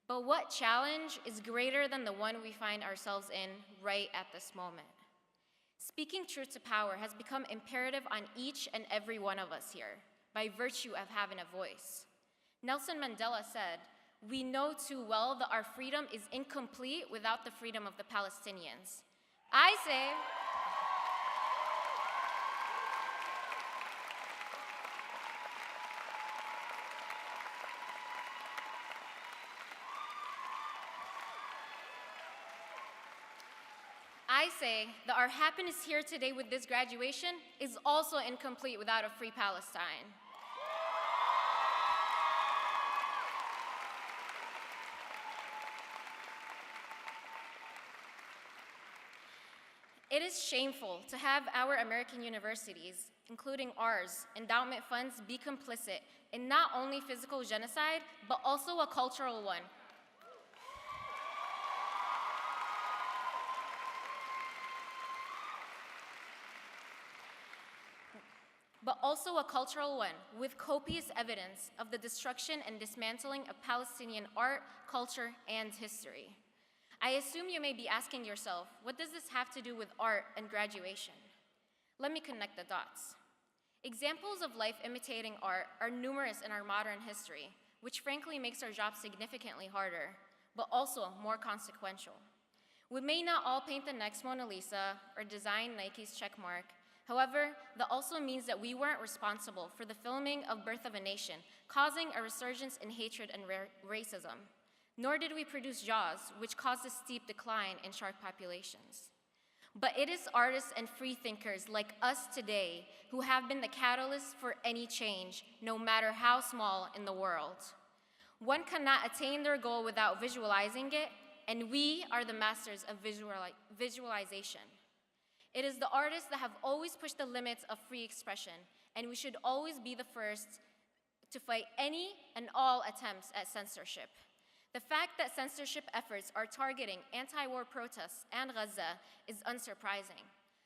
But what challenge is greater than the one we find ourselves in right at this moment? Speaking truth to power has become imperative on each and every one of us here by virtue of having a voice. Nelson Mandela said, "We know too well that our freedom is incomplete without the freedom of the Palestinians." I say, that our happiness here today with this graduation is also incomplete without a free Palestine. It is shameful to have our American universities, including ours, endowment funds, be complicit in not only physical genocide, but also a cultural one. With copious evidence of the destruction and dismantling of Palestinian art, culture, and history. I assume you may be asking yourself, what does this have to do with art and graduation? Let me connect the dots. Examples of life imitating art are numerous in our modern history, which frankly makes our job significantly harder, but also more consequential. We may not all paint the next Mona Lisa or design Nike's checkmark. However, that also means that we weren't responsible for the filming of Birth of a Nation, causing a resurgence in hatred and racism. Nor did we produce Jaws, which caused a steep decline in shark populations. But it is artists and free thinkers like us today who have been the catalyst for any change, no matter how small, in the world. One cannot attain their goal without visualizing it, and we are the masters of visualization. It is the artists that have always pushed the limits of free expression, and we should always be the first to fight any and all attempts at censorship. The fact that censorship efforts are targeting anti-war protests and Gaza is unsurprising.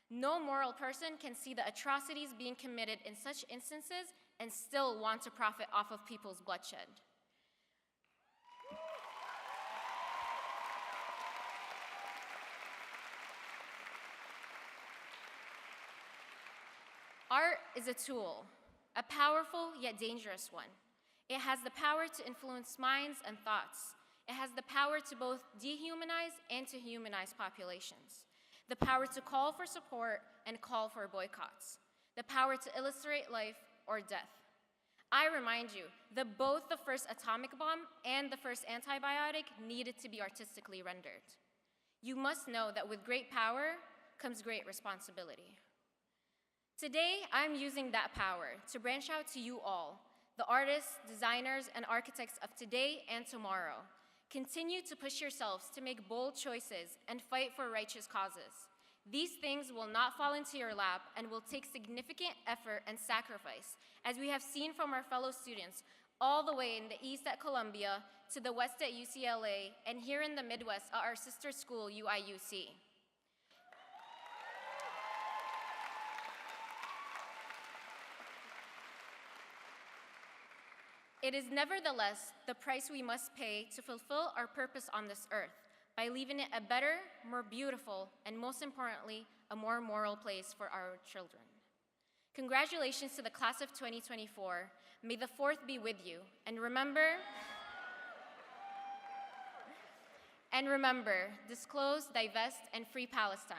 No moral person can see the atrocities being committed in such instances and still want to profit off of people's bloodshed. Art is a tool, a powerful yet dangerous one. It has the power to influence minds and thoughts. It has the power to both dehumanize and to humanize populations. The power to call for support and call for boycotts. The power to illustrate life or death. I remind you that both the first atomic bomb and the first antibiotic needed to be artistically rendered. You must know that with great power comes great responsibility. Today, I'm using that power to branch out to you all, the artists, designers, and architects of today and tomorrow. Continue to push yourselves to make bold choices and fight for righteous causes. These things will not fall into your lap and will take significant effort and sacrifice, as we have seen from our fellow students all the way in the East at Columbia to the West at UCLA and here in the Midwest at our sister school, UIUC. It is nevertheless the price we must pay to fulfill our purpose on this earth by leaving it a better, more beautiful, and most importantly, a more moral place for our children. Congratulations to the class of 2024. May the 4th be with you. And remember, disclose, divest, and free Palestine.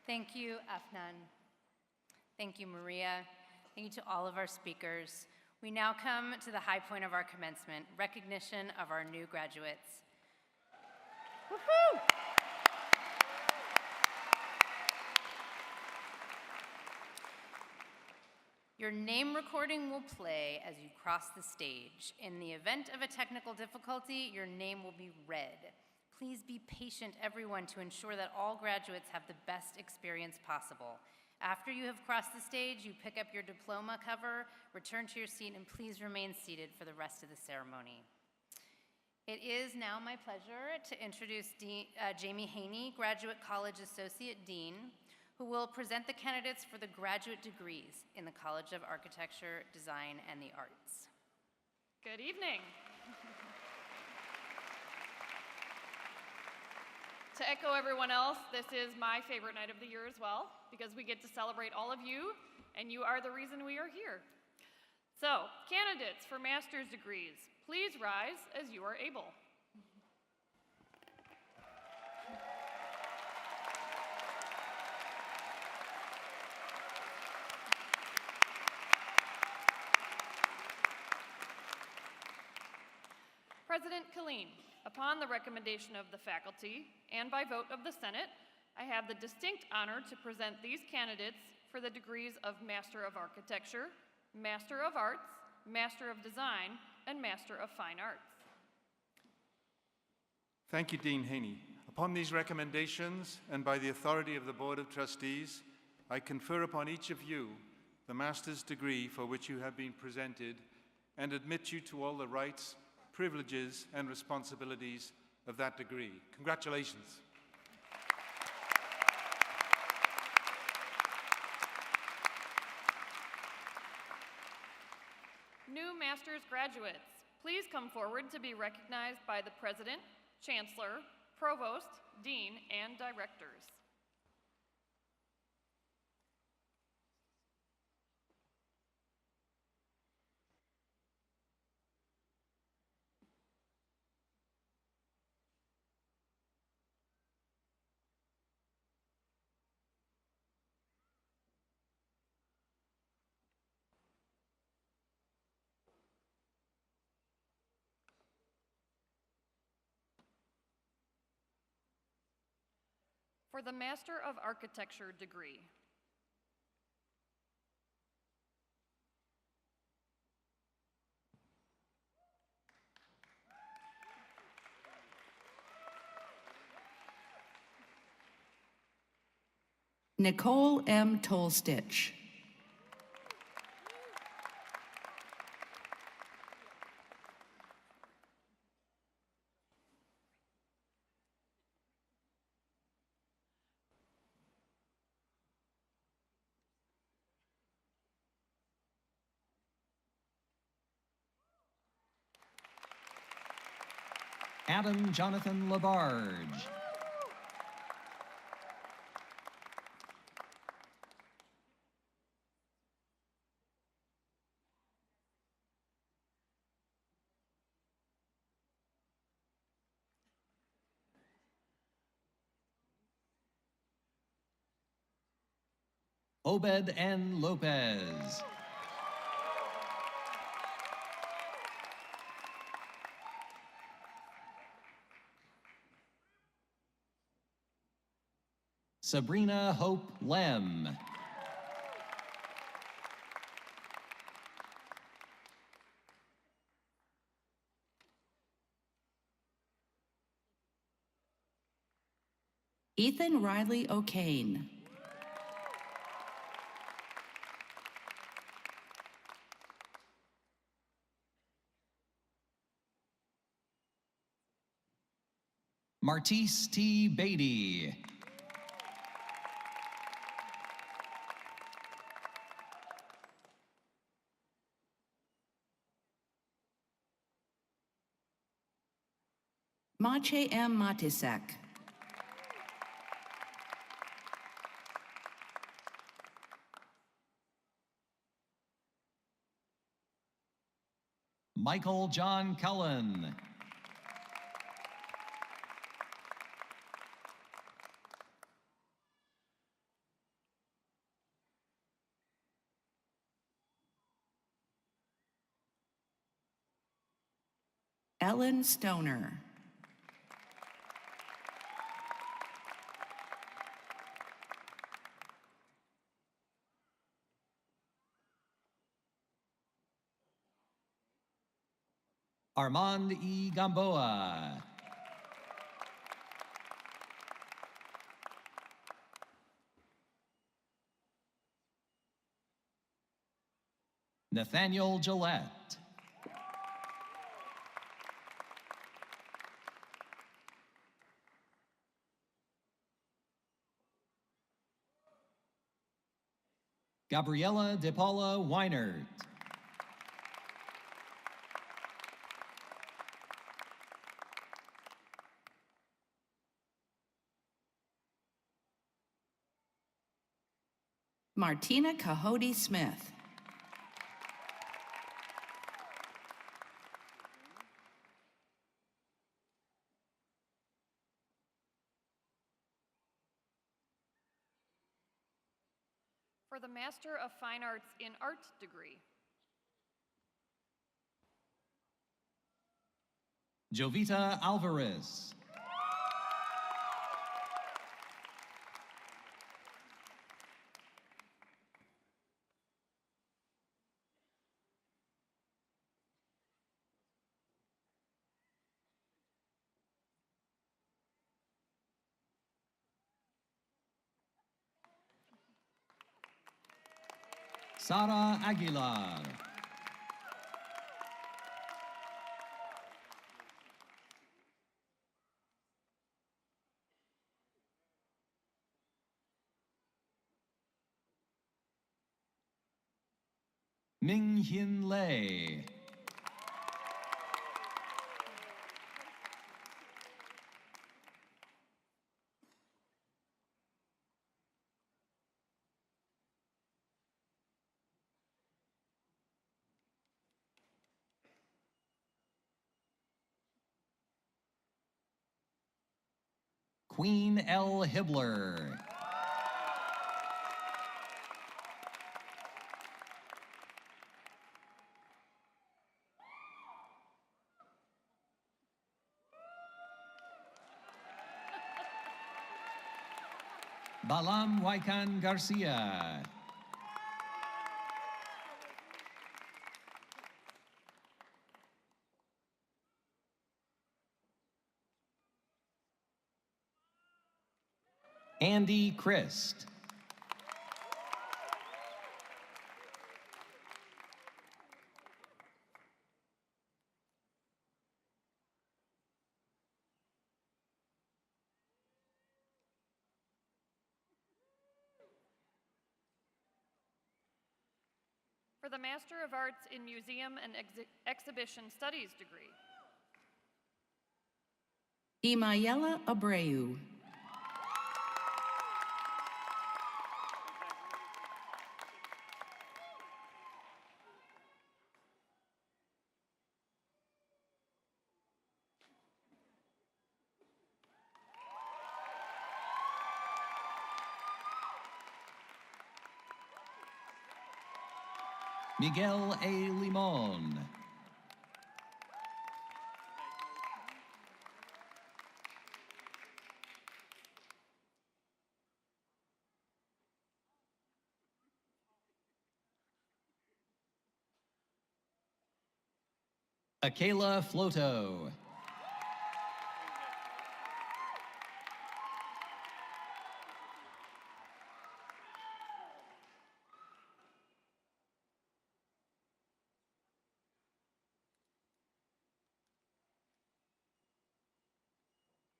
Thank you, Afnan. Thank you, Maria. Thank you to all of our speakers. We now come to the high point of our commencement, recognition of our new graduates. Woohoo! Your name recording will play as you cross the stage. In the event of a technical difficulty, your name will be read. Please be patient, everyone, to ensure that all graduates have the best experience possible. After you have crossed the stage, you pick up your diploma cover, return to your seat, and please remain seated for the rest of the ceremony. It is now my pleasure to introduce Jamie Haney, Graduate College Associate Dean, who will present the candidates for the graduate degrees in the College of Architecture, Design, and the Arts. Good evening. To echo everyone else, this is my favorite night of the year as well, because we get to celebrate all of you, and you are the reason we are here. So, candidates for master's degrees, please rise as you are able. President Killeen, upon the recommendation of the faculty and by vote of the Senate, I have the distinct honor to present these candidates for the degrees of Master of Architecture, Master of Arts, Master of Design, and Master of Fine Arts. Thank you, Dean Haney. Upon these recommendations and by the authority of the Board of Trustees, I confer upon each of you the master's degree for which you have been presented and admit you to all the rights, privileges, and responsibilities of that degree. Congratulations. New master's graduates, please come forward to be recognized by the President, Chancellor, Provost, Dean, and Directors. For the Master of Architecture degree. Nicole M. Tolstich. Adam Jonathan Labarge. Obed N. Lopez. Sabrina Hope Lem. Ethan Riley O'Kane. Martise T. Beatty. Mache M. Matisek. Michael John Cullen. Ellen Stoner. Armand E. Gamboa. Nathaniel Gillette. Gabriela De Paula Weinert. Martina Cahody Smith. For the Master of Fine Arts in Art degree. Jovita Alvarez. Sara Aguilar. Ming Hin Lei. Queen L. Hibbler. Balam Waikan Garcia. Andy Christ. For the Master of Arts in Museum and Exhibition Studies degree. Imayela Abreu. Miguel A. Limon. Akela Floto.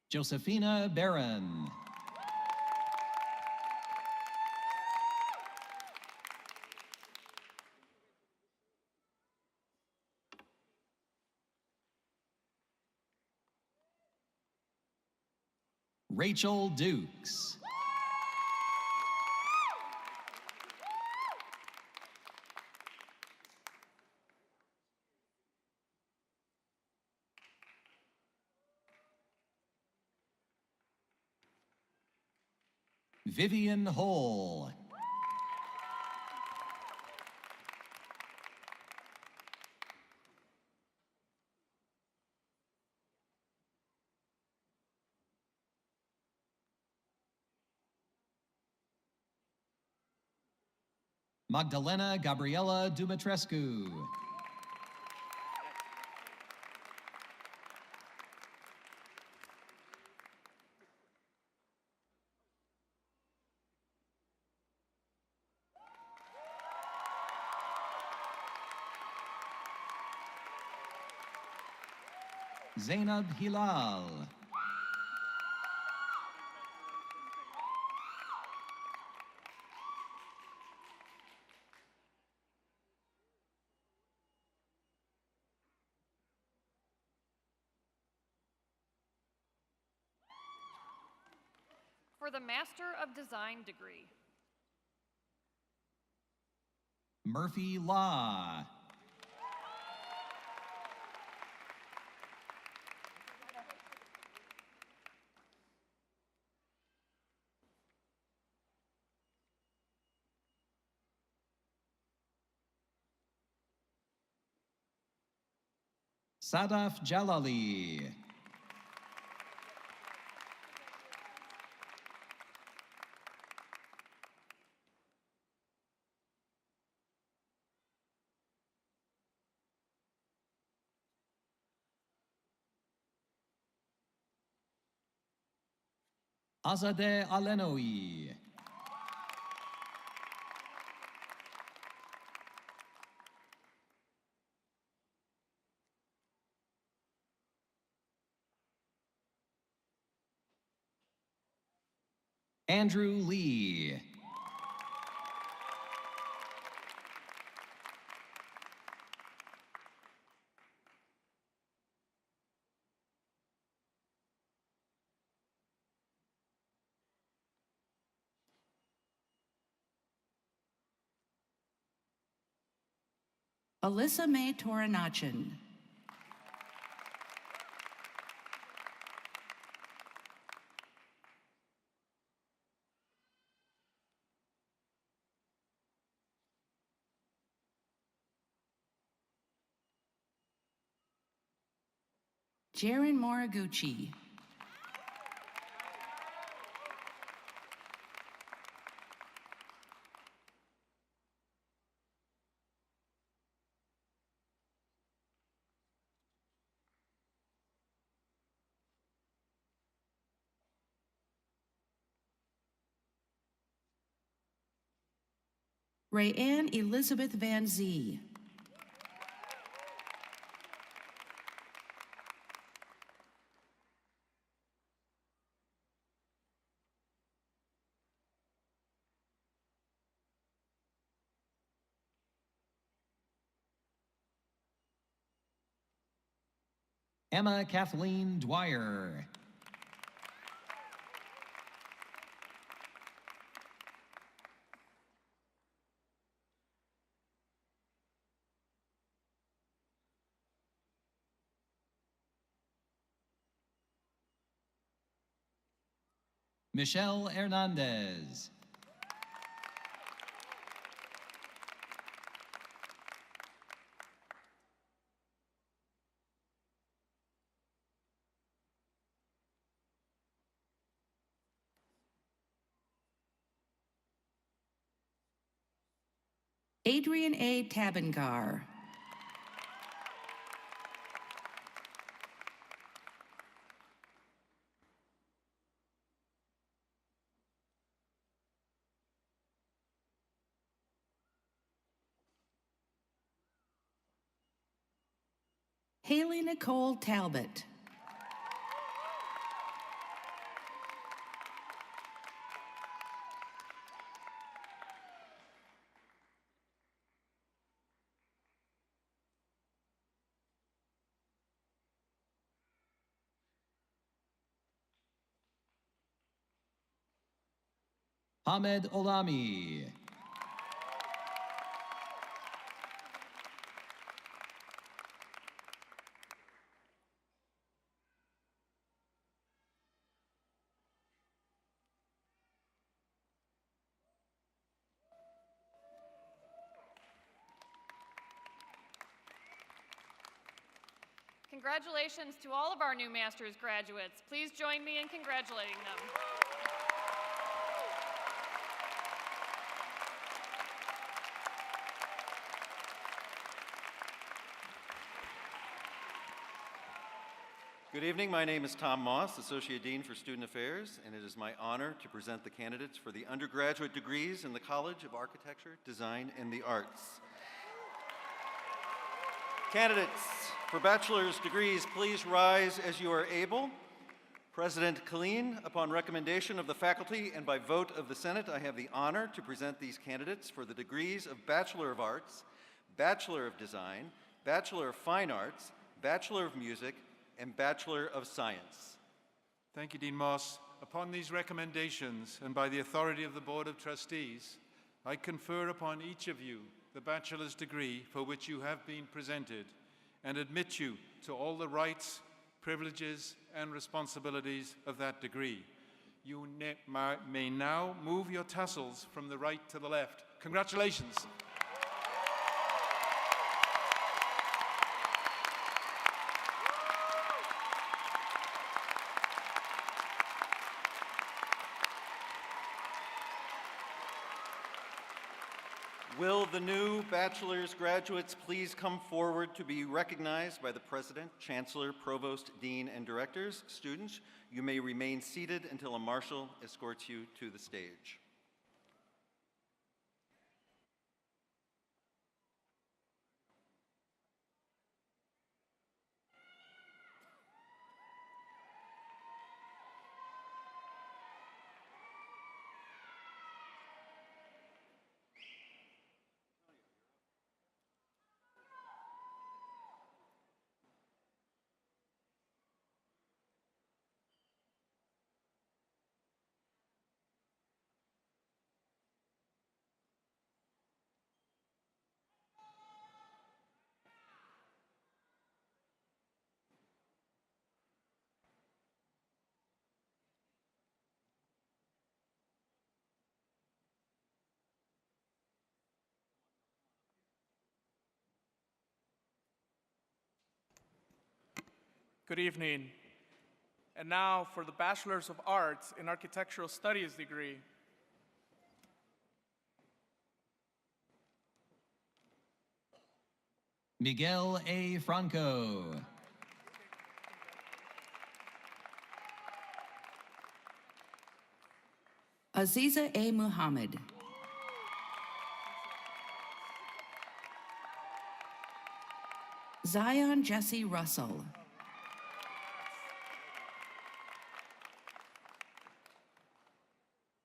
Josephina Barron. Rachel Dukes. Vivian Hole. Magdalena Gabriela Dumitrescu. Zainab Hilal. For the Master of Design degree. Murphy Law. Sadaf Jalali. Azadeh Alenoui. Andrew Lee. Alyssa Mae Toranachin. Jaren Moriguchi. Rayanne Elizabeth Van Zee. Emma Kathleen Dwyer. Michelle Hernandez. Adrian A. Tabangar. Haley Nicole Talbot. Ahmed Olami. Congratulations to all of our new master's graduates. Please join me in congratulating them. Good evening. My name is Tom Moss, Associate Dean for Student Affairs, and it is my honor to present the candidates for the undergraduate degrees in the College of Architecture, Design, and the Arts. Candidates for bachelor's degrees, please rise as you are able. President Killeen, upon recommendation of the faculty and by vote of the Senate, I have the honor to present these candidates for the degrees of Bachelor of Arts, Bachelor of Design, Bachelor of Fine Arts, Bachelor of Music, and Bachelor of Science. Thank you, Dean Moss. Upon these recommendations and by the authority of the Board of Trustees, I confer upon each of you the bachelor's degree for which you have been presented and admit you to all the rights, privileges, and responsibilities of that degree. You may now move your tassels from the right to the left. Congratulations. Will the new bachelor's graduates please come forward to be recognized by the President, Chancellor, Provost, Dean, and Directors? Students, you may remain seated until a marshal escorts you to the stage. Good evening. And now for the Bachelor's of Arts in Architectural Studies degree. Miguel A. Franco. Aziza A. Muhammad. Zion Jesse Russell.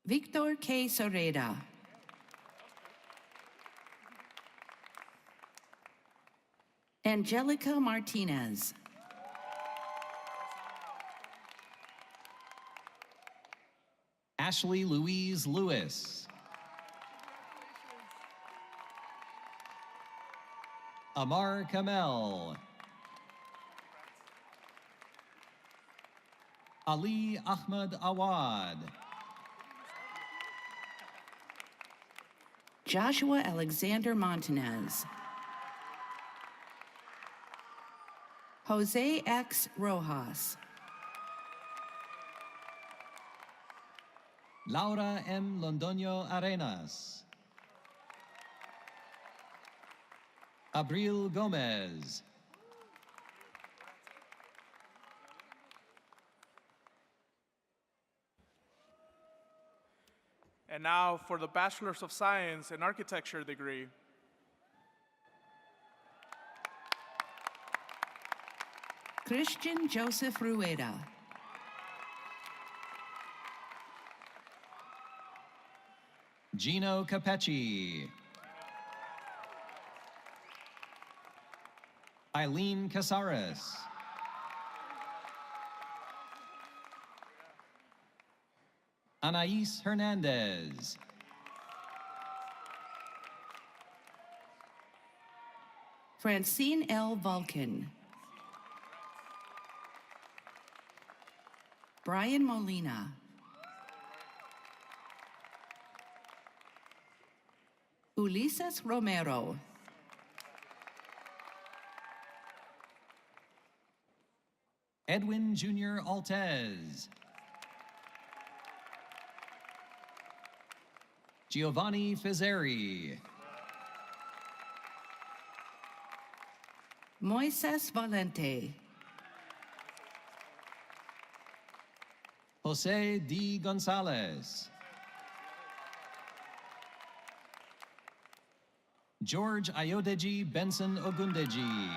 Victor K. Soreda. Angelica Martinez. Ashley Louise Lewis. Amar Kamel. Ali Ahmed Awad. Joshua Alexander Montanez. Jose X. Rojas. Laura M. Londoño Arenas. Abril Gomez. And now for the Bachelor's of Science in Architecture degree. Christian Joseph Rueda. Gino Capecci. Eileen Casares. Anais Hernandez. Francine L. Vulcan. Brian Molina. Ulises Romero. Edwin Jr. Altez. Giovanni Fizzeri. Moises Valente. Jose D. Gonzalez. George Ayodeji Benson Ogundeji.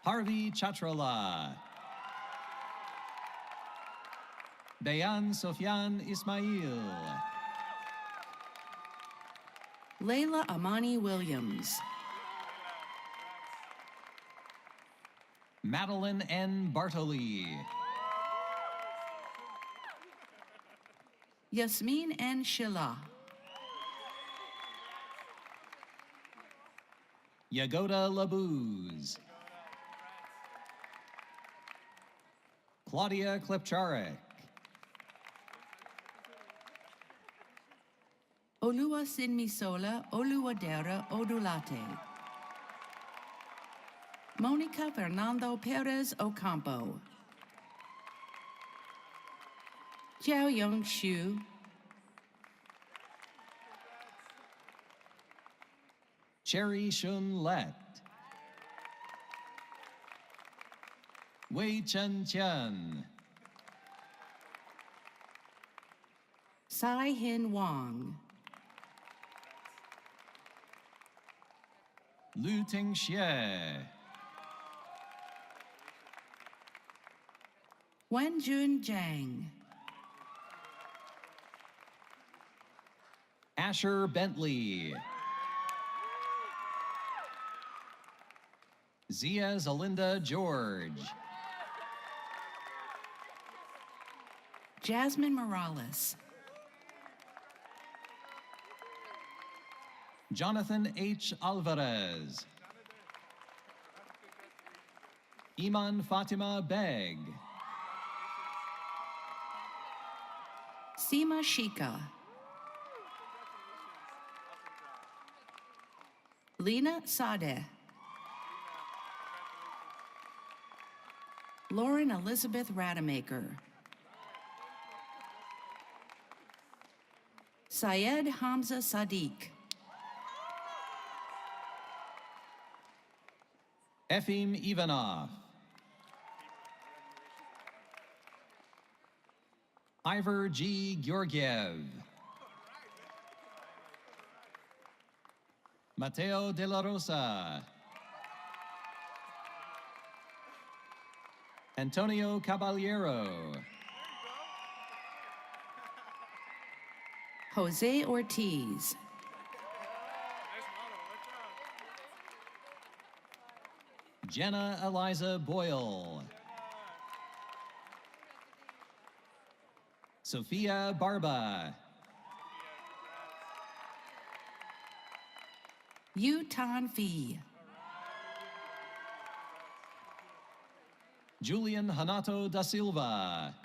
Harvey Chatrala. Bayan Sofyan Ismail. Layla Amani Williams. Madeline N. Bartoli. Yasmin N. Shilla. Yagoda Labuz. Claudia Klepcharek. Olua Sinmisola Oluwadera Odulate. Monica Fernando Perez Ocampo. Jiao Young Xu. Cherry Shun Let. Wei Chen Chen. Sai Hin Wang. Lu Ting Xie. Wenjun Zhang. Asher Bentley. Zia Zalinda George. Jasmine Morales. Jonathan H. Alvarez. Iman Fatima Beg. Seema Shika. Lena Sadeh. Lauren Elizabeth Rademacher. Syed Hamza Sadiq. Efim Ivanov. Ivor G. Georgiev. Mateo de la Rosa. Antonio Caballero. Jose Ortiz. Jenna Eliza Boyle. Sophia Barba. Yu Tan Fee. Julian Hanato da Silva.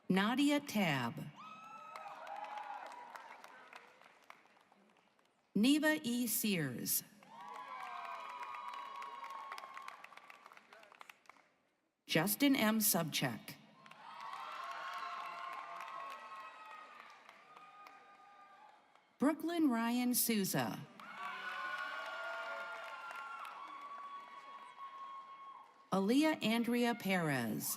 Nadia Tab. Neva E. Sears. Justin M. Subcheck. Brooklyn Ryan Souza. Aaliyah Andrea Perez.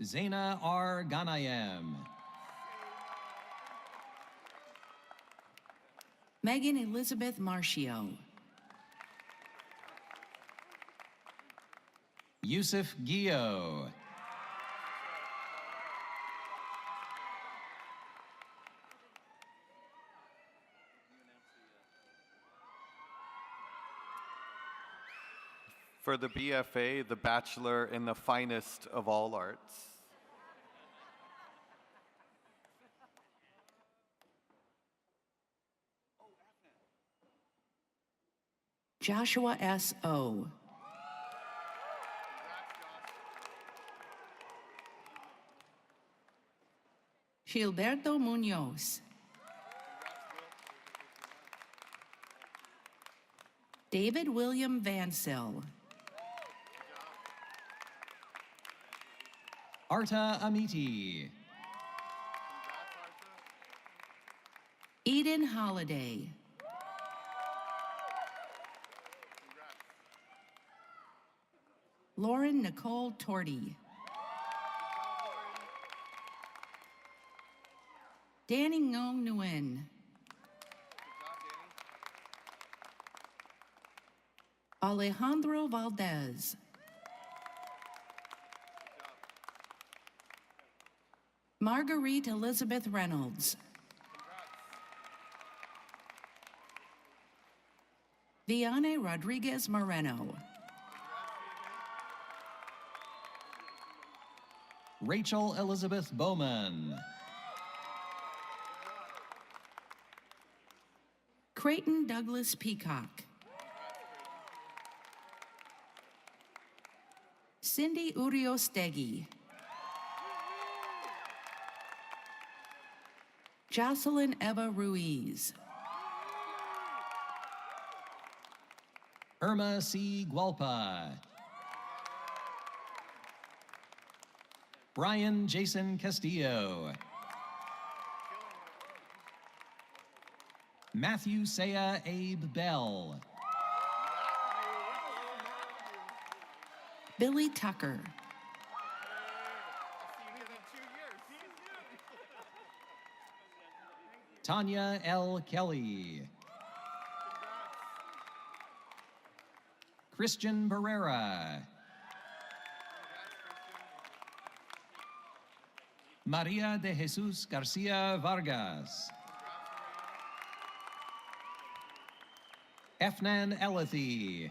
Zaina R. Ganayem. Megan Elizabeth Marcio. Yusuf Gio. For the BFA, the Bachelor in the finest of all arts. Joshua S. O. Gilberto Munoz. David William Vansell. Arta Amiti. Eden Holiday. Lauren Nicole Torty. Danny Ngong Nguyen. Alejandro Valdez. Marguerite Elizabeth Reynolds. Vianney Rodriguez Moreno. Rachel Elizabeth Bowman. Creighton Douglas Peacock. Cindy Uriostegui. Jocelyn Eva Ruiz. Irma C. Gualpa. Brian Jason Castillo. Matthew Saya Abe Bell. Billy Tucker. Tanya L. Kelly. Christian Barrera. Maria de Jesus Garcia Vargas. Efnan Elathi.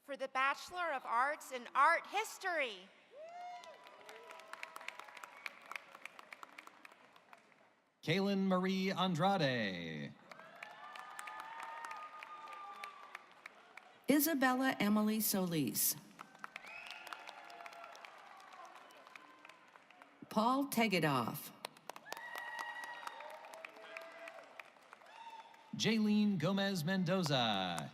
For the Bachelor of Arts in Art History. Kaylin Marie Andrade. Isabella Emily Solis. Paul Tegedoff. Jaylene Gomez Mendoza.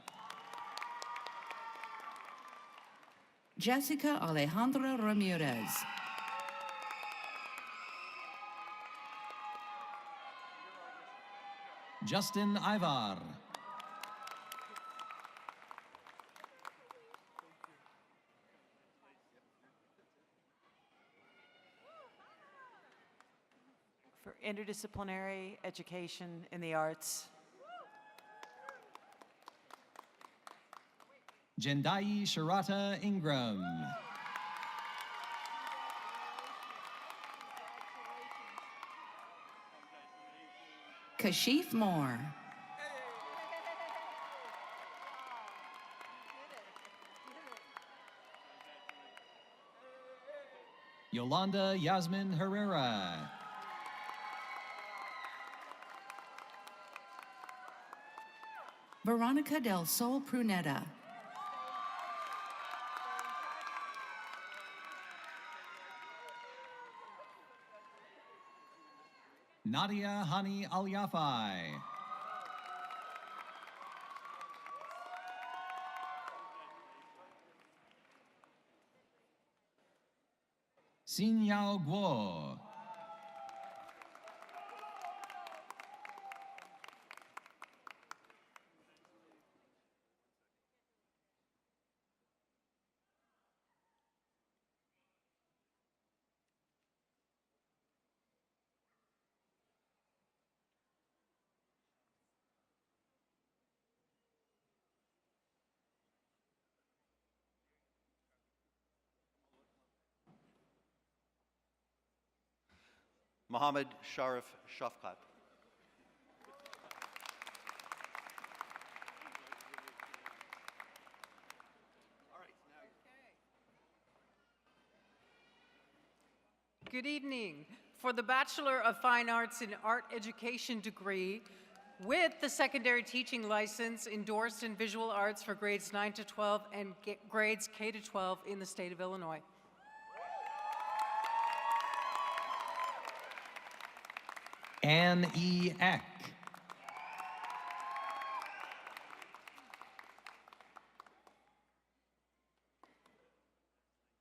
Jessica Alejandra Ramirez. Justin Ivar. for interdisciplinary education in the arts. Jendai Shirata Ingram. Kashif Moore. Yolanda Yasmin Herrera. Veronica del Sol Pruneta. Nadia Hani Al-Yafai. Xin Yao Guo. Mohammed Sharif Shafqat. Good evening. For the Bachelor of Fine Arts in Art Education degree, with the secondary teaching license endorsed in visual arts for grades 9 to 12 and grades K to 12 in the state of Illinois. Anne E. Eck.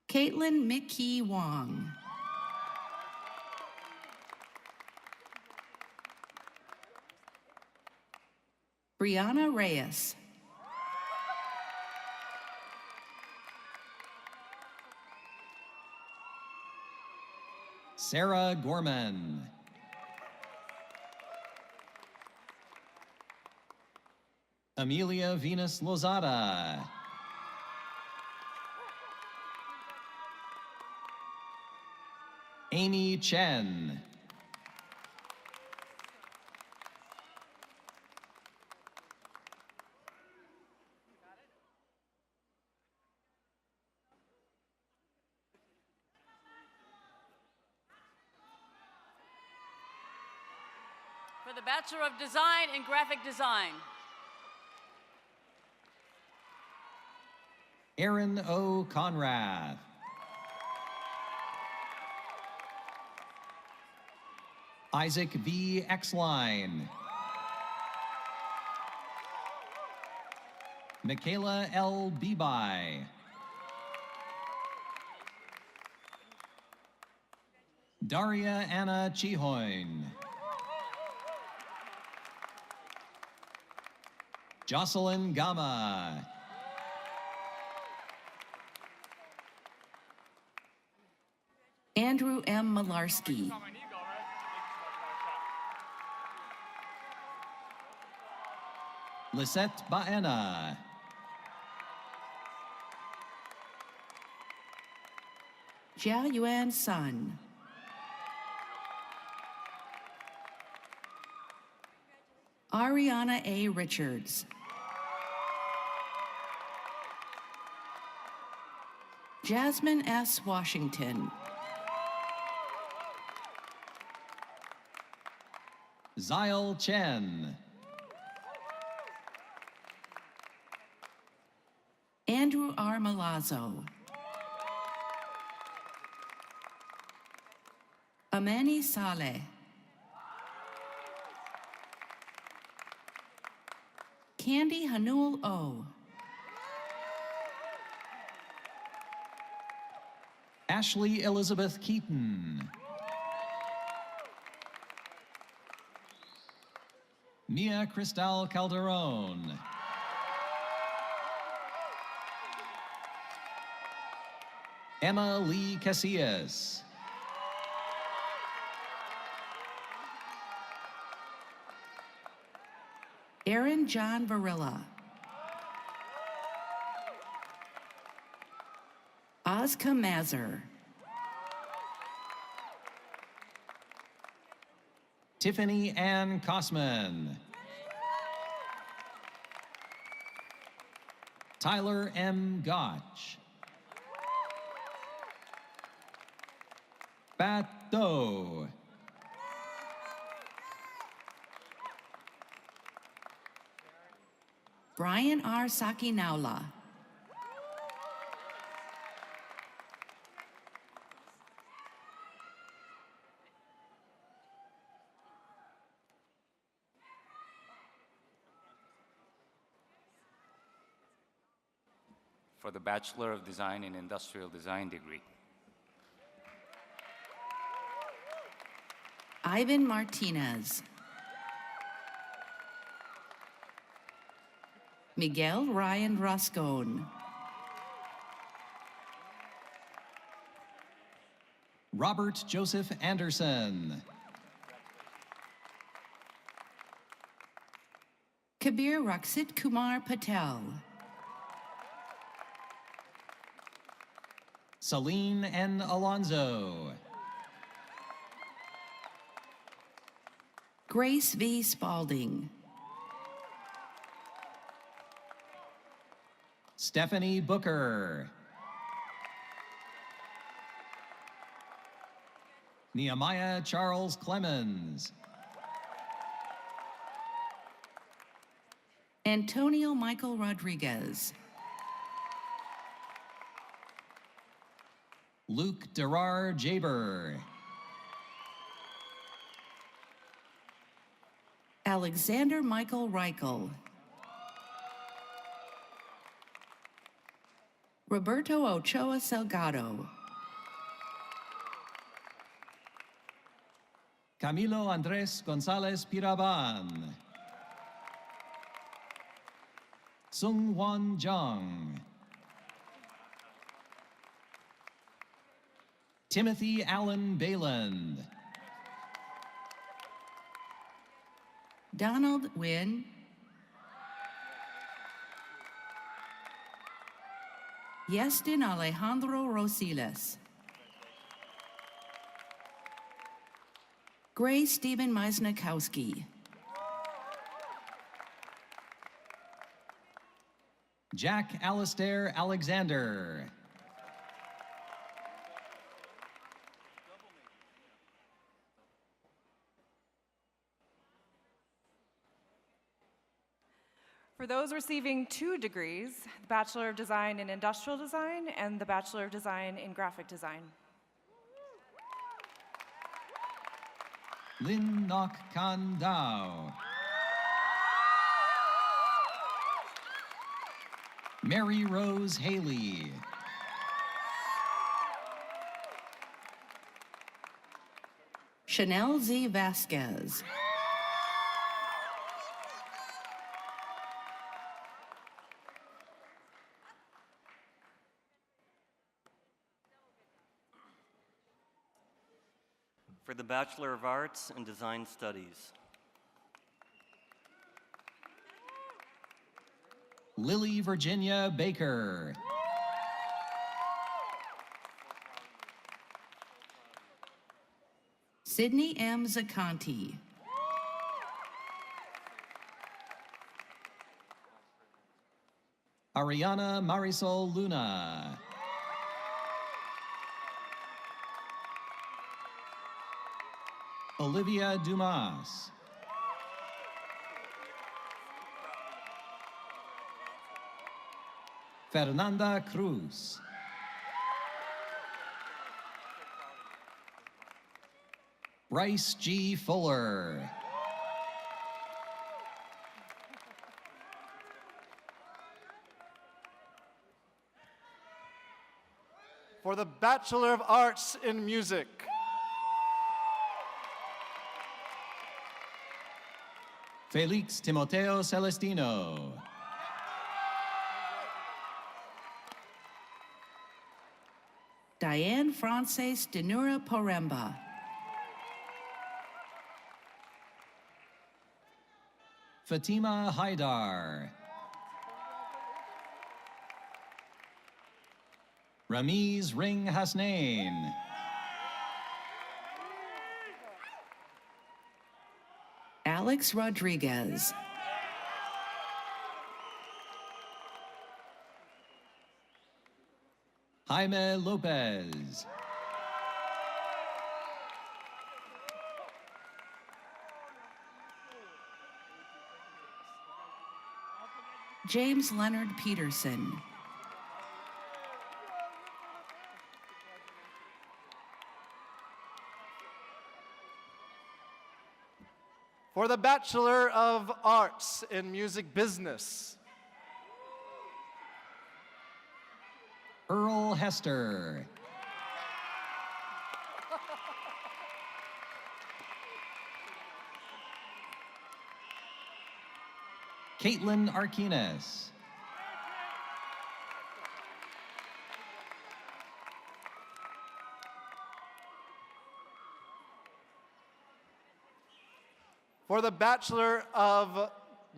Caitlin McKee Wong. Brianna Reyes. Sarah Gorman. Amelia Venus Lozada. Amy Chen. For the Bachelor of Design in Graphic Design. Aaron O. Conrad. Isaac V. Exline. Michaela L. Beeby. Daria Anna Chihoin. Jocelyn Gama. Andrew M. Malarski. Lisette Baena. Jia Yuan Sun. Ariana A. Richards. Jasmine S. Washington. Zyle Chen. Andrew R. Malazzo. Amani Saleh. Candy Hanul O. Ashley Elizabeth Keaton. Mia Cristal Calderon. Emma Lee Casillas. Aaron John Varilla. Ozka Mazer. Tiffany Ann Kosman. Tyler M. Gotch. Bat Do. Brian R. Sakinaula. For the Bachelor of Design in Industrial Design degree. Ivan Martinez. Miguel Ryan Roscone. Robert Joseph Anderson. Kabir Raksit Kumar Patel. Celine N. Alonzo. Grace V. Spalding. Stephanie Booker. Nehemiah Charles Clemens. Antonio Michael Rodriguez. Luke Derar Jaber. Alexander Michael Reichel. Roberto Ochoa Salgado. Camilo Andres Gonzalez Piraban. Sung Won Jung. Timothy Allen Bayland. Donald Wynn. Yestin Alejandro Rosiles. Gray Stephen Meisnikowski. Jack Alistair Alexander. For those receiving 2 degrees, the Bachelor of Design in Industrial Design and the Bachelor of Design in Graphic Design. Lin Nok Kan Dao. Mary Rose Haley. Chanel Z. Vasquez. For the Bachelor of Arts in Design Studies. Lily Virginia Baker. Sydney M. Zaconti. Ariana Marisol Luna. Olivia Dumas. Fernanda Cruz. Bryce G. Fuller. For the Bachelor of Arts in Music. Felix Timoteo Celestino. Diane Frances Denura Poremba. Fatima Haidar. Ramiz Ring Hasnain. Alex Rodriguez. Jaime Lopez. James Leonard Peterson. For the Bachelor of Arts in Music Business, Earl Hester. Caitlin Arquines. for the Bachelor of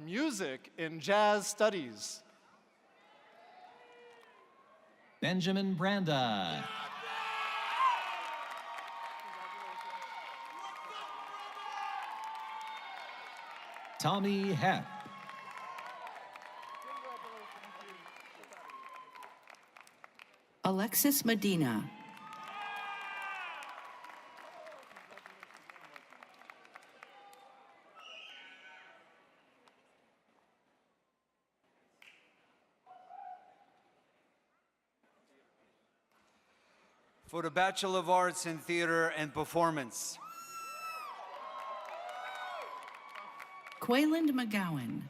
Music in Jazz Studies, Benjamin Branda. Tommy Hepp. Alexis Medina. For the Bachelor of Arts in Theater and Performance, Quayland McGowan.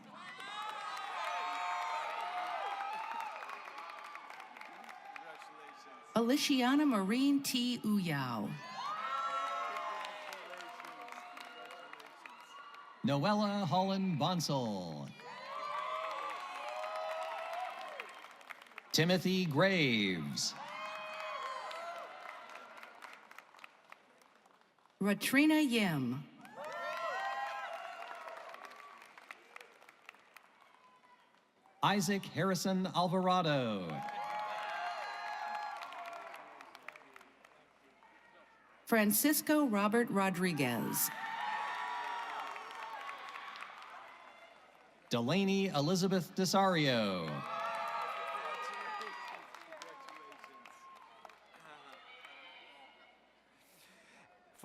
Aliciana Marine T. Uyao. Noella Holland Bonsall. Timothy Graves. Ratrina Yim. Isaac Harrison Alvarado. Francisco Robert Rodriguez. Delaney Elizabeth Desario.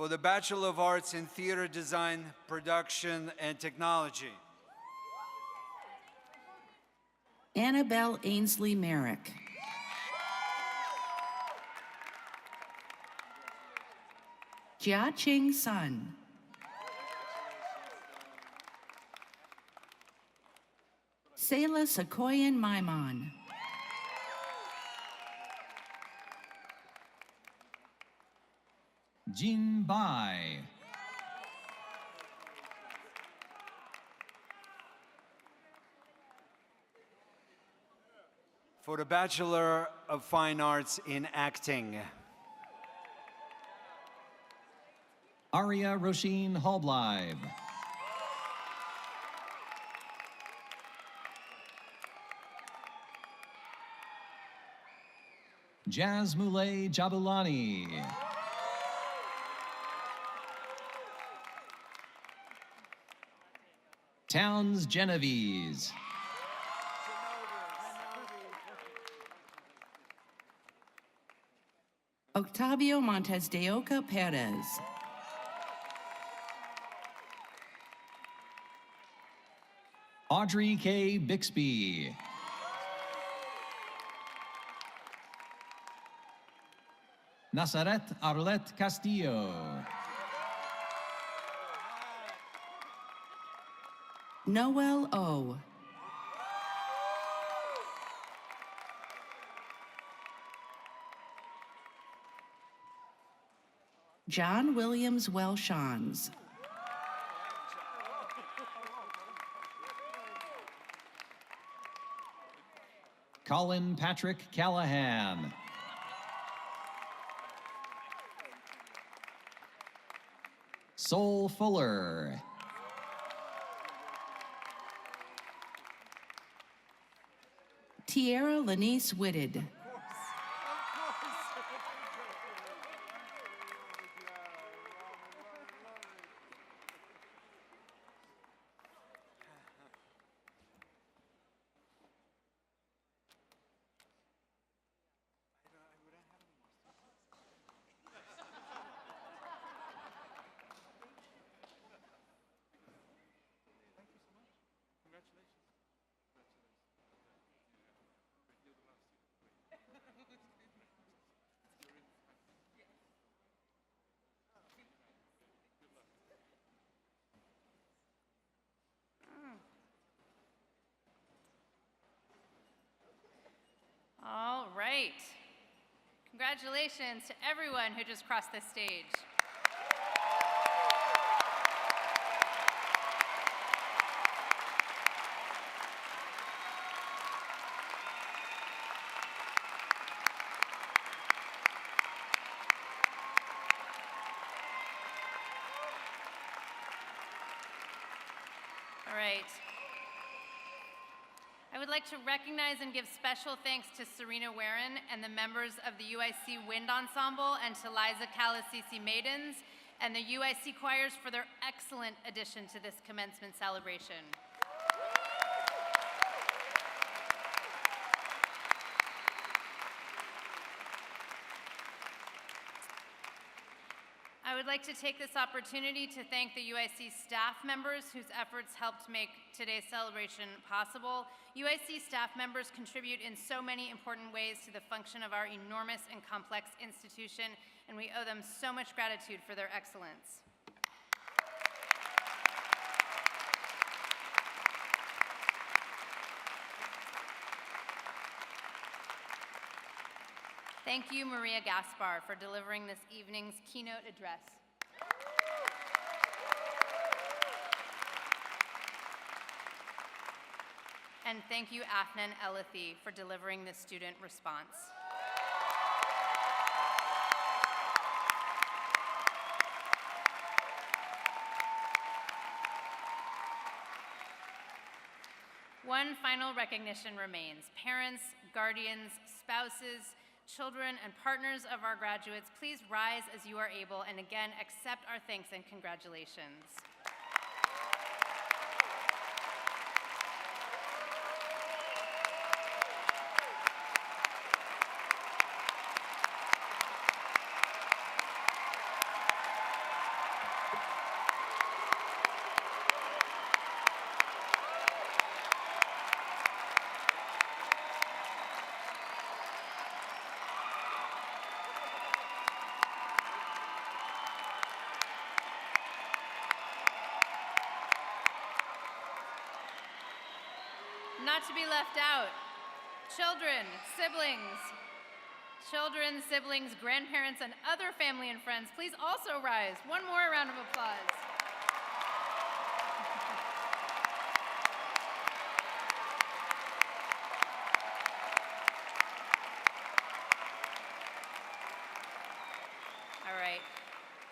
for the Bachelor of Arts in Theater Design, Production, and Technology, Annabelle Ainsley Merrick. Jia Ching Sun. Sayla Sequoian Maimon. Jin Bai. for the Bachelor of Fine Arts in Acting, Aria Roisin Hallbleib. Jazz Moulay Jabulani. Towns Genovese. Octavio Montes de Oca Perez. Audrey K. Bixby. Nazaret Arlette Castillo. Noel O. John Williams Welshans. Colin Patrick Callahan. Sol Fuller. Tierra Lanice Whitted. All right. Congratulations to everyone who just crossed this stage. All right. I would like to recognize and give special thanks to Serena Warren and the members of the UIC Wind Ensemble and to Liza Calasisi Maidens and the UIC choirs for their excellent addition to this commencement celebration. I would like to take this opportunity to thank the UIC staff members whose efforts helped make today's celebration possible. UIC staff members contribute in so many important ways to the function of our enormous and complex institution, and we owe them so much gratitude for their excellence. Thank you, Maria Gaspar, for delivering this evening's keynote address. And thank you, Afnan Elathi, for delivering this student response. One final recognition remains. Parents, guardians, spouses, children, and partners of our graduates, please rise as you are able and again accept our thanks and congratulations. Not to be left out, children, siblings, grandparents, and other family and friends, please also rise. One more round of applause. All right.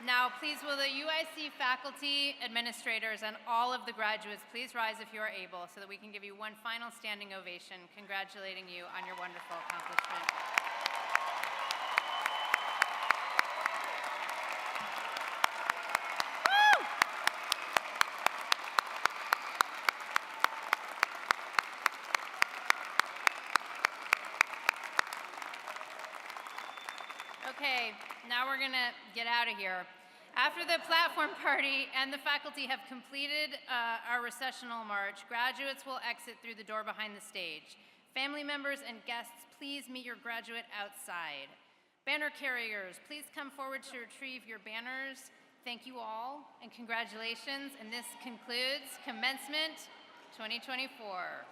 Now, please, will the UIC faculty, administrators, and all of the graduates please rise if you are able so that we can give you one final standing ovation congratulating you on your wonderful accomplishment. Woo! Okay, now we're gonna get out of here. After the platform party and the faculty have completed our recessional march, graduates will exit through the door behind the stage. Family members and guests, please meet your graduate outside. Banner carriers, please come forward to retrieve your banners. Thank you all and congratulations, and this concludes Commencement 2024.